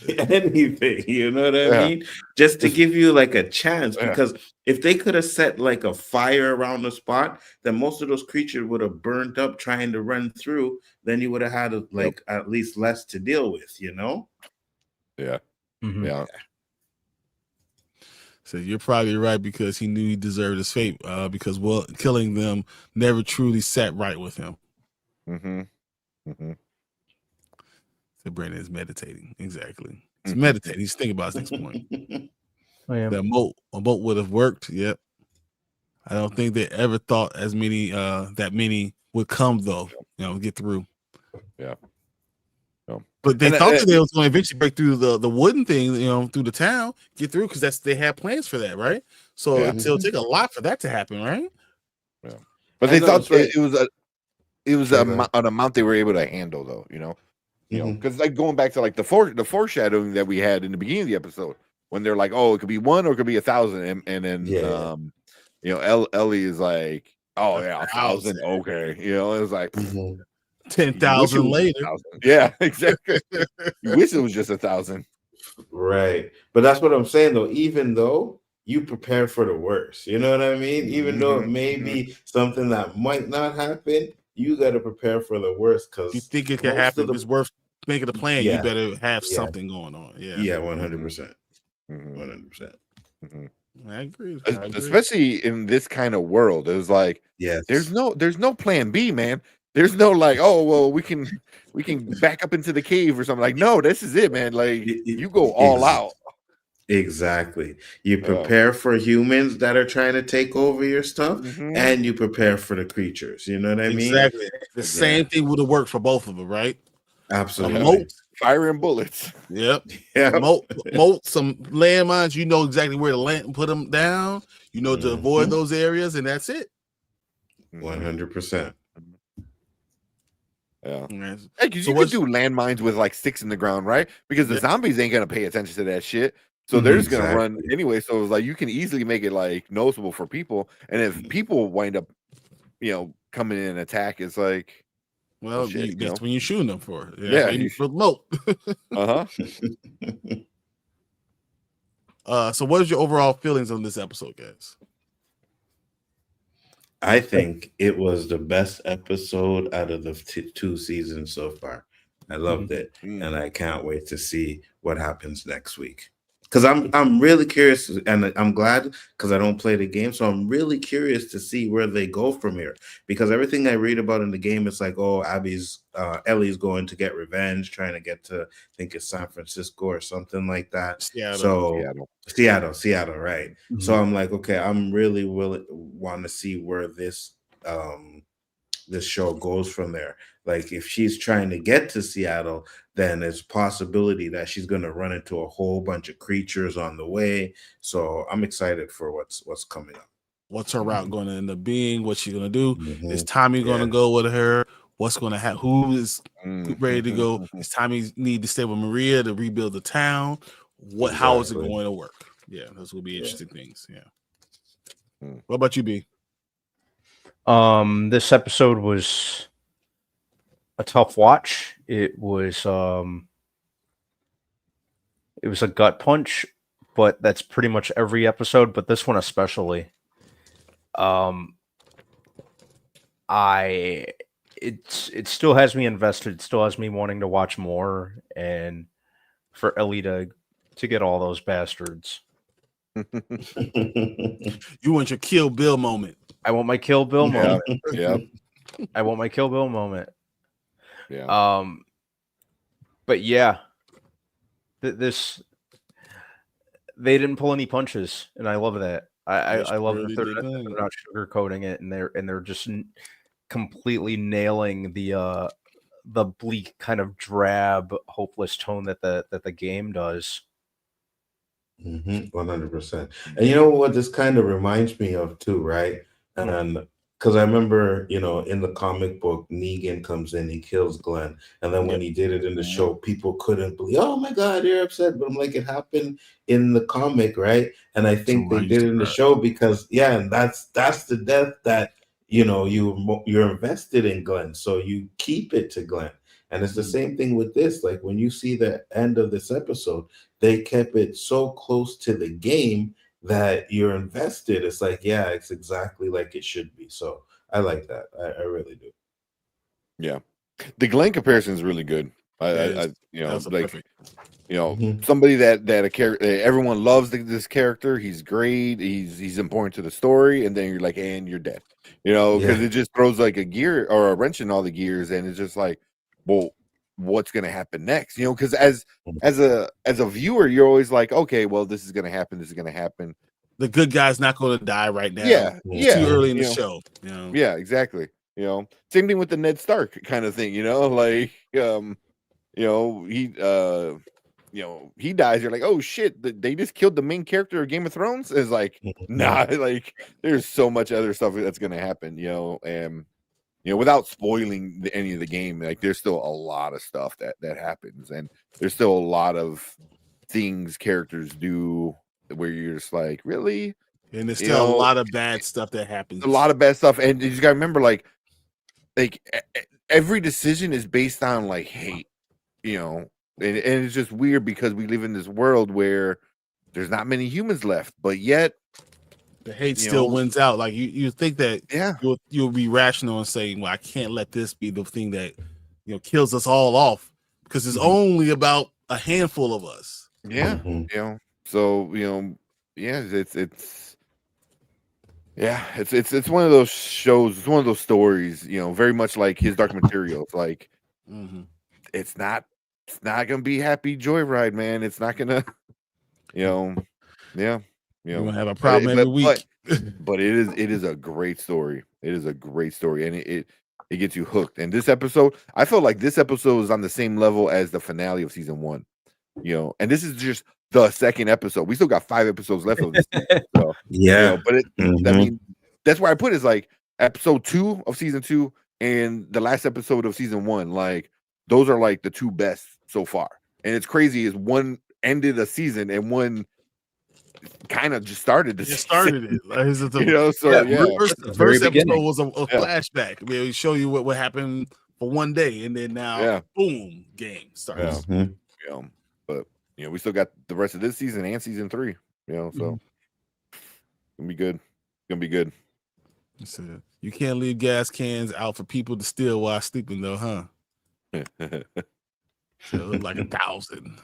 Anything, you know what I mean? Just to give you like a chance, because if they could have set like a fire around the spot, then most of those creatures would have burned up trying to run through. Then you would have had at least less to deal with, Yeah. Yeah. So you're probably right, because he knew he deserved his fate, because killing them never truly sat right with him. So Brandon is meditating. Exactly. He's meditating. He's thinking about his next point. A moat would have worked. Yep. I don't think they ever thought that many would come though. Get through. Yeah. But they thought they was going to eventually break through the wooden thing, through the town, get through, because they had plans for that, right? So it'll take a lot for that to happen, right? Yeah. But they thought it was an amount they were able to handle, though. Because like going back to like the foreshadowing that we had in the beginning of the episode, when they're like, oh, it could be 1 or it could be 1,000, and then Ellie is like, oh yeah, 1,000, okay, it was like 10,000 later. 1,000. Yeah, exactly. You wish it was just 1,000, right? But that's what I'm saying, though. Even though you prepare for the worst, you know what I mean? Even though it may be something that might not happen, you got to prepare for the worst, because you think it can happen. If it's worth making a plan, you better have something going on. Yeah, 100%. 100%. I agree. Especially in this kind of world. It was like, there's no plan B, man. There's no like, oh well, we can back up into the cave or something. Like, no, this is it, man. Like, you go all out. Exactly. You prepare for humans that are trying to take over your stuff, and you prepare for the creatures. You know what I mean? Exactly. The same thing would have worked for both of them, right? Absolutely. Moat, fire and bullets. Yep. Moat, some landmines. You know exactly where to put them down. You know to avoid those areas, and that's it. 100%. Yeah. Because you could do landmines with like sticks in the ground, right? Because the zombies ain't gonna pay attention to that shit. So they're just gonna run anyway. So it's like you can easily make it like noticeable for people. And if people wind up, coming in and attack, it's like, well, that's when you're shooting them for. You for moat. So what is your overall feelings on this episode, guys? I think it was the best episode out of the 2 seasons so far. I loved it, and I can't wait to see what happens next week. Because I'm really curious, and I'm glad because I don't play the game, so I'm really curious to see where they go from here. Because everything I read about in the game, it's like, oh, Ellie's going to get revenge, trying to get to, I think it's San Francisco or something like that. Seattle, right? Mm-hmm. So I'm like, okay, I'm really want to see where this this show goes from there. Like if she's trying to get to Seattle, then there's possibility that she's going to run into a whole bunch of creatures on the way. So I'm excited for what's coming up. What's her route going to end up being? What's she going to do? Is Tommy going to go with her? What's going to happen? Who is ready to go? Is Tommy need to stay with Maria to rebuild the town? How is it going to work? Yeah, those will be interesting things. Yeah. What about you, B? This episode was a tough watch. It was a gut punch, but that's pretty much every episode, but this one especially. It still has me invested, it still has me wanting to watch more, and for Ellie to get all those bastards. You want your Kill Bill moment. I want my Kill Bill moment. Yeah. I want my Kill Bill moment. Yeah. But yeah, this they didn't pull any punches, and I love that. I love that they're not sugarcoating it, and they're just completely nailing the bleak kind of drab, hopeless tone that the game does. 100%. And you know what this kind of reminds me of too, right? And because I remember, in the comic book, Negan comes in, he kills Glenn, and then when he did it in the show, people couldn't believe, oh my God, you're upset. But I'm like, it happened in the comic, right? And I think they did it in the show because, and that's the death that you're invested in Glenn, so you keep it to Glenn. And it's the same thing with this. Like when you see the end of this episode, they kept it so close to the game that you're invested. It's like, it's exactly like it should be. So I like that. I really do. Yeah, the Glenn comparison is really good. Somebody that a character everyone loves this character. He's great. He's important to the story, and then you're like, and you're dead. Because it just throws like a gear or a wrench in all the gears, and it's just like, well, what's going to happen next? Because as a viewer, you're always like, okay, well, this is going to happen. This is going to happen. The good guy's not going to die right now. Yeah, it's too early in the show. Yeah, exactly. Same thing with the Ned Stark kind of thing. Like, he dies. You're like, oh shit, they just killed the main character of Game of Thrones. Is like, nah, like there's so much other stuff that's going to happen. And. Without spoiling any of the game, like there's still a lot of stuff that happens, and there's still a lot of things characters do where you're just like, really? And there's still a lot of bad stuff that happens. A lot of bad stuff, and you just gotta remember, like every decision is based on like hate, and it's just weird because we live in this world where there's not many humans left, but yet. The hate still wins out. Like you think that you'll be rational and saying, well, I can't let this be the thing that kills us all off because it's only about a handful of us. Yeah. So it's one of those shows, it's one of those stories, very much like his Dark Materials. Like it's not gonna be happy joyride, man. It's not gonna You're gonna have a problem every week. But it is a great story. It is a great story, and it gets you hooked. And this episode, I felt like this episode is on the same level as the finale of season 1. And this is just the second episode. We still got 5 episodes left of this. So, but I mean, that's where I put it, is like episode 2 of season 2 and the last episode of season 1. Like those are like the 2 best so far. And it's crazy is one ended a season and one kind of just started this. It started it. First episode was a flashback. I mean, we show you what happened for one day, and then now, boom, game starts. But we still got the rest of this season and season 3. So gonna be good. He said, "You can't leave gas cans out for people to steal while sleeping, though, huh?" So it looked like 1,000.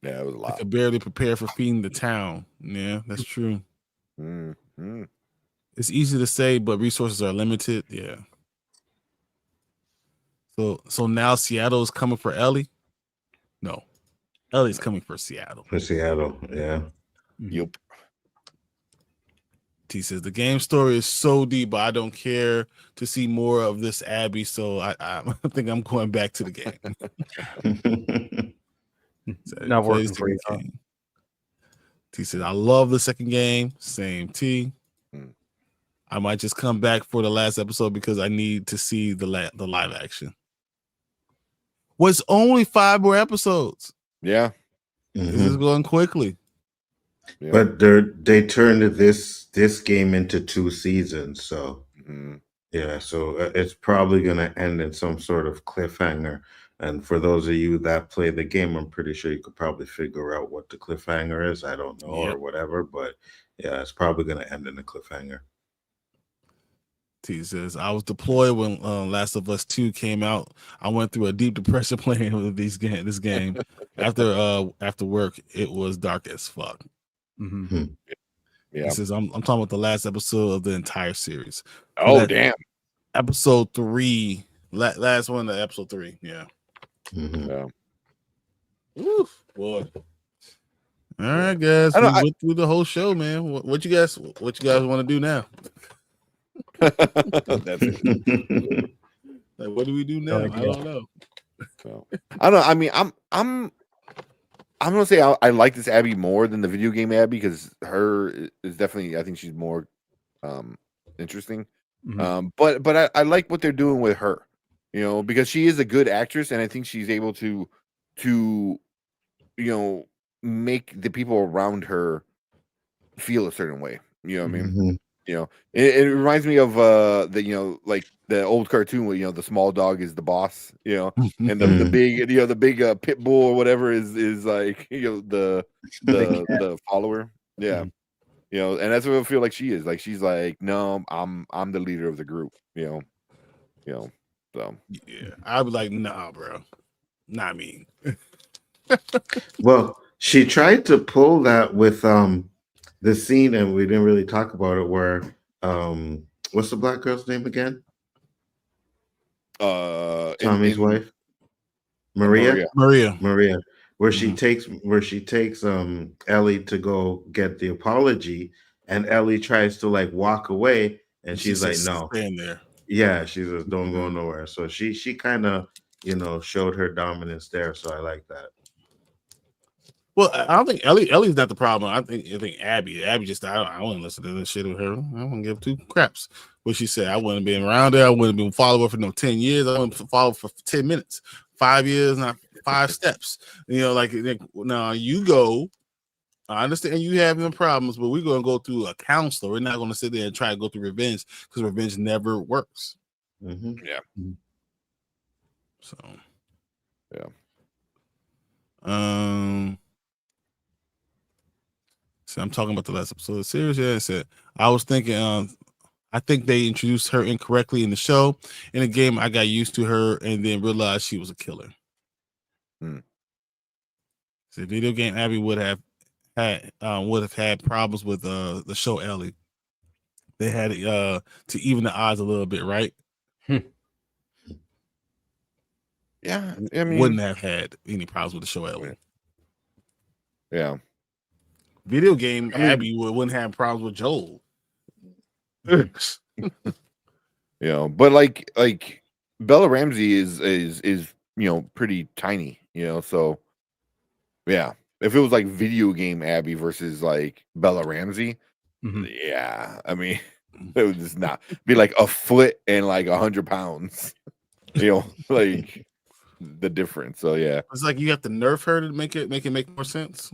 Yeah, it was a I lot. could barely prepare for feeding the town. Yeah, that's true. Mm-hmm. It's easy to say, but resources are limited. Yeah. So now Seattle is coming for Ellie? No. Ellie's coming for Seattle. For Seattle, yeah. Yep. T says the game story is so deep, but I don't care to see more of this Abby. So I think I'm going back to the game. Not working for you, huh? T says I love the second game. Same T. I might just come back for the last episode because I need to see the live action. Was only 5 more episodes. Yeah. This is going quickly. Yeah. But they turned this game into 2 seasons, so yeah, so it's probably going to end in some sort of cliffhanger. And for those of you that play the game, I'm pretty sure you could probably figure out what the cliffhanger is. I don't know, or whatever, but yeah, it's probably going to end in a cliffhanger. T says, I was deployed when Last of Us 2 came out. I went through a deep depression playing with this game. After work, it was dark as fuck. Mm-hmm. Yeah. He says, I'm talking about the last episode of the entire series. Oh, damn. Episode 3. Last one of episode 3. Yeah. Yeah. Oof, boy. All right, guys. We went through the whole show, man. What you guys want to do now? That's it. Like, what do we do now? I don't know. So, I don't know. I mean, I'm gonna say I like this Abby more than the video game Abby because her is definitely, I think she's more interesting. Mm-hmm. But I like what they're doing with her, you know, because she is a good actress and I think she's able to make the people around her feel a certain way. You know what I mean? Mm-hmm. You know, it reminds me of like the old cartoon where the small dog is the boss, and the big pit bull or whatever is like the follower. Yeah. And that's what I feel like she is. Like she's like, no, I'm the leader of the group, so yeah. I'd be like, nah, bro. Not me. Well, she tried to pull that with the scene, and we didn't really talk about it, where what's the black girl's name again? Tommy's wife, Maria, where she takes Ellie to go get the apology, and Ellie tries to like walk away, and she's like, no, stand there. Yeah, she says don't go nowhere. So she kind of showed her dominance there, so I like that. Well, I don't think Ellie's not the problem. I think Abby just I wouldn't listen to this shit with her. I wouldn't give 2 craps what she said. I wouldn't been around her. I wouldn't been follow her for 10 years. I wouldn't follow for 10 minutes, 5 years, not 5 steps. Like now you go. I understand you having problems, but we're gonna go through a counselor. We're not gonna sit there and try to go through revenge because revenge never works. Mm-hmm. Yeah. So yeah. So I'm talking about the last episode of the series. Yeah, I said I was thinking. I think they introduced her incorrectly in the show. In the game, I got used to her and then realized she was a killer. So video game Abby would have had problems with the show Ellie. They had to even the odds a little bit, right? Yeah, I mean, wouldn't have had any problems with the show Ellie. Yeah. Video game Abby wouldn't have problems with Joel. But like Bella Ramsey is pretty tiny, so yeah. If it was like video game Abby versus like Bella Ramsey, yeah, I mean it would just not be like a foot and like 100 pounds, like the difference. So yeah, it's like you have to nerf her to make it make more sense.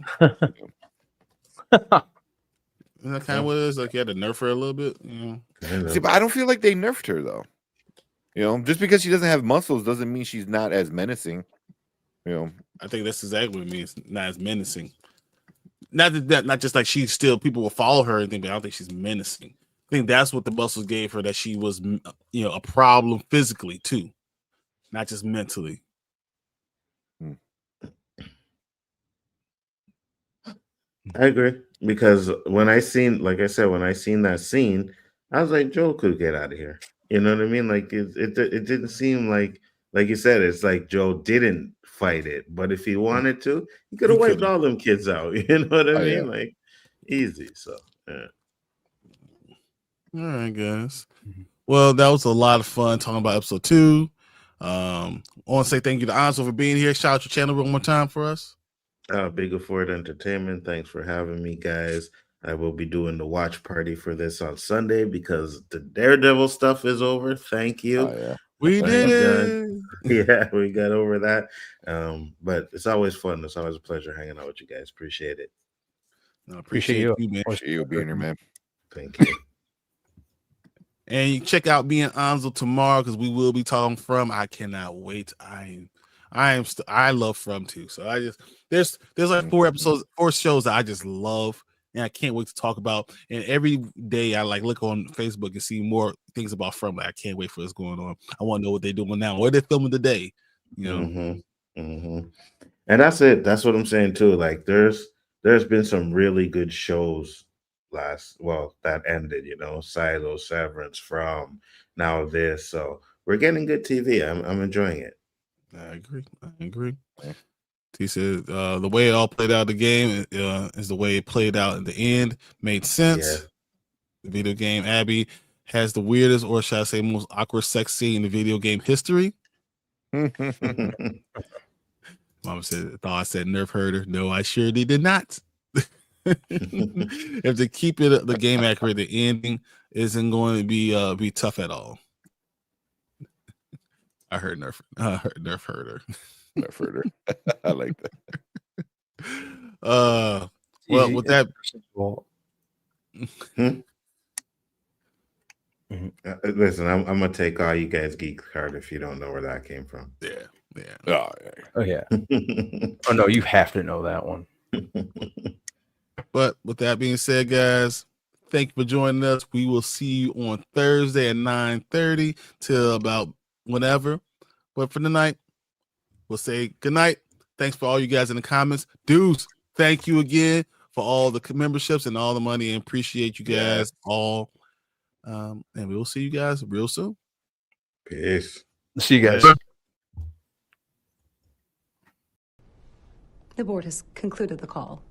Isn't that kind of what it is? Like you had to nerf her a little bit, See, but I don't feel like they nerfed her though. Just because she doesn't have muscles doesn't mean she's not as menacing. I think that's exactly what it means. Not as menacing. Not just like she's still people will follow her and think, but I don't think she's menacing. think that's what the muscles gave her, that she was, a problem physically too, not just mentally. I agree, because when I seen that scene, I was like, Joel could get out of here. You know what I mean? Like it didn't seem like you said, it's like Joe didn't fight it, but if he wanted to, he could have wiped all them kids out. You know what I mean? Yeah. Like easy. So yeah. All right, guys. Well, that was a lot of fun talking about episode 2. I want to say thank you to Anzo for being here. Shout out your channel one more time for us. Bigger Ford Entertainment. Thanks for having me, guys. I will be doing the watch party for this on Sunday because the Daredevil stuff is over. Thank you. We did it. Yeah, we got over that. But it's always fun. It's always a pleasure hanging out with you guys. Appreciate it. No, appreciate you, man. Appreciate you being here, man. Thank you. And you check out me and Anzo tomorrow because we will be talking From. I cannot wait. I love From too. So there's like 4 shows that I just love, and I can't wait to talk about. And every day I like look on Facebook and see more things about From. Like, I can't wait for what's going on. I want to know what they're doing now. What they're filming today. And that's it. That's what I'm saying too. Like there's been some really good shows that ended. Silo, Severance, From, now this. So we're getting good TV. I'm enjoying it. I agree. He said the way it all played out in the game is the way it played out in the end. Made sense. Yeah. The video game Abby has the weirdest, or should I say most awkward sex scene in the video game history. Mama said, I said nerf herder. No, I surely did not. If they keep the game accurate, the ending isn't going to be tough at all. I heard nerf herder. Nerf herder. I like that. Well, with that, listen, I'm gonna take all you guys geek card if you don't know where that came from. Yeah. Oh yeah. Oh no, you have to know that one. But with that being said, guys, thank you for joining us. We will see you on Thursday at 9:30 till about whenever. But for tonight, we'll say good night. Thanks for all you guys in the comments. Dudes, thank you again for all the memberships and all the money, and appreciate you guys all. And we will see you guys real soon. Peace. See you guys. The board has concluded the call.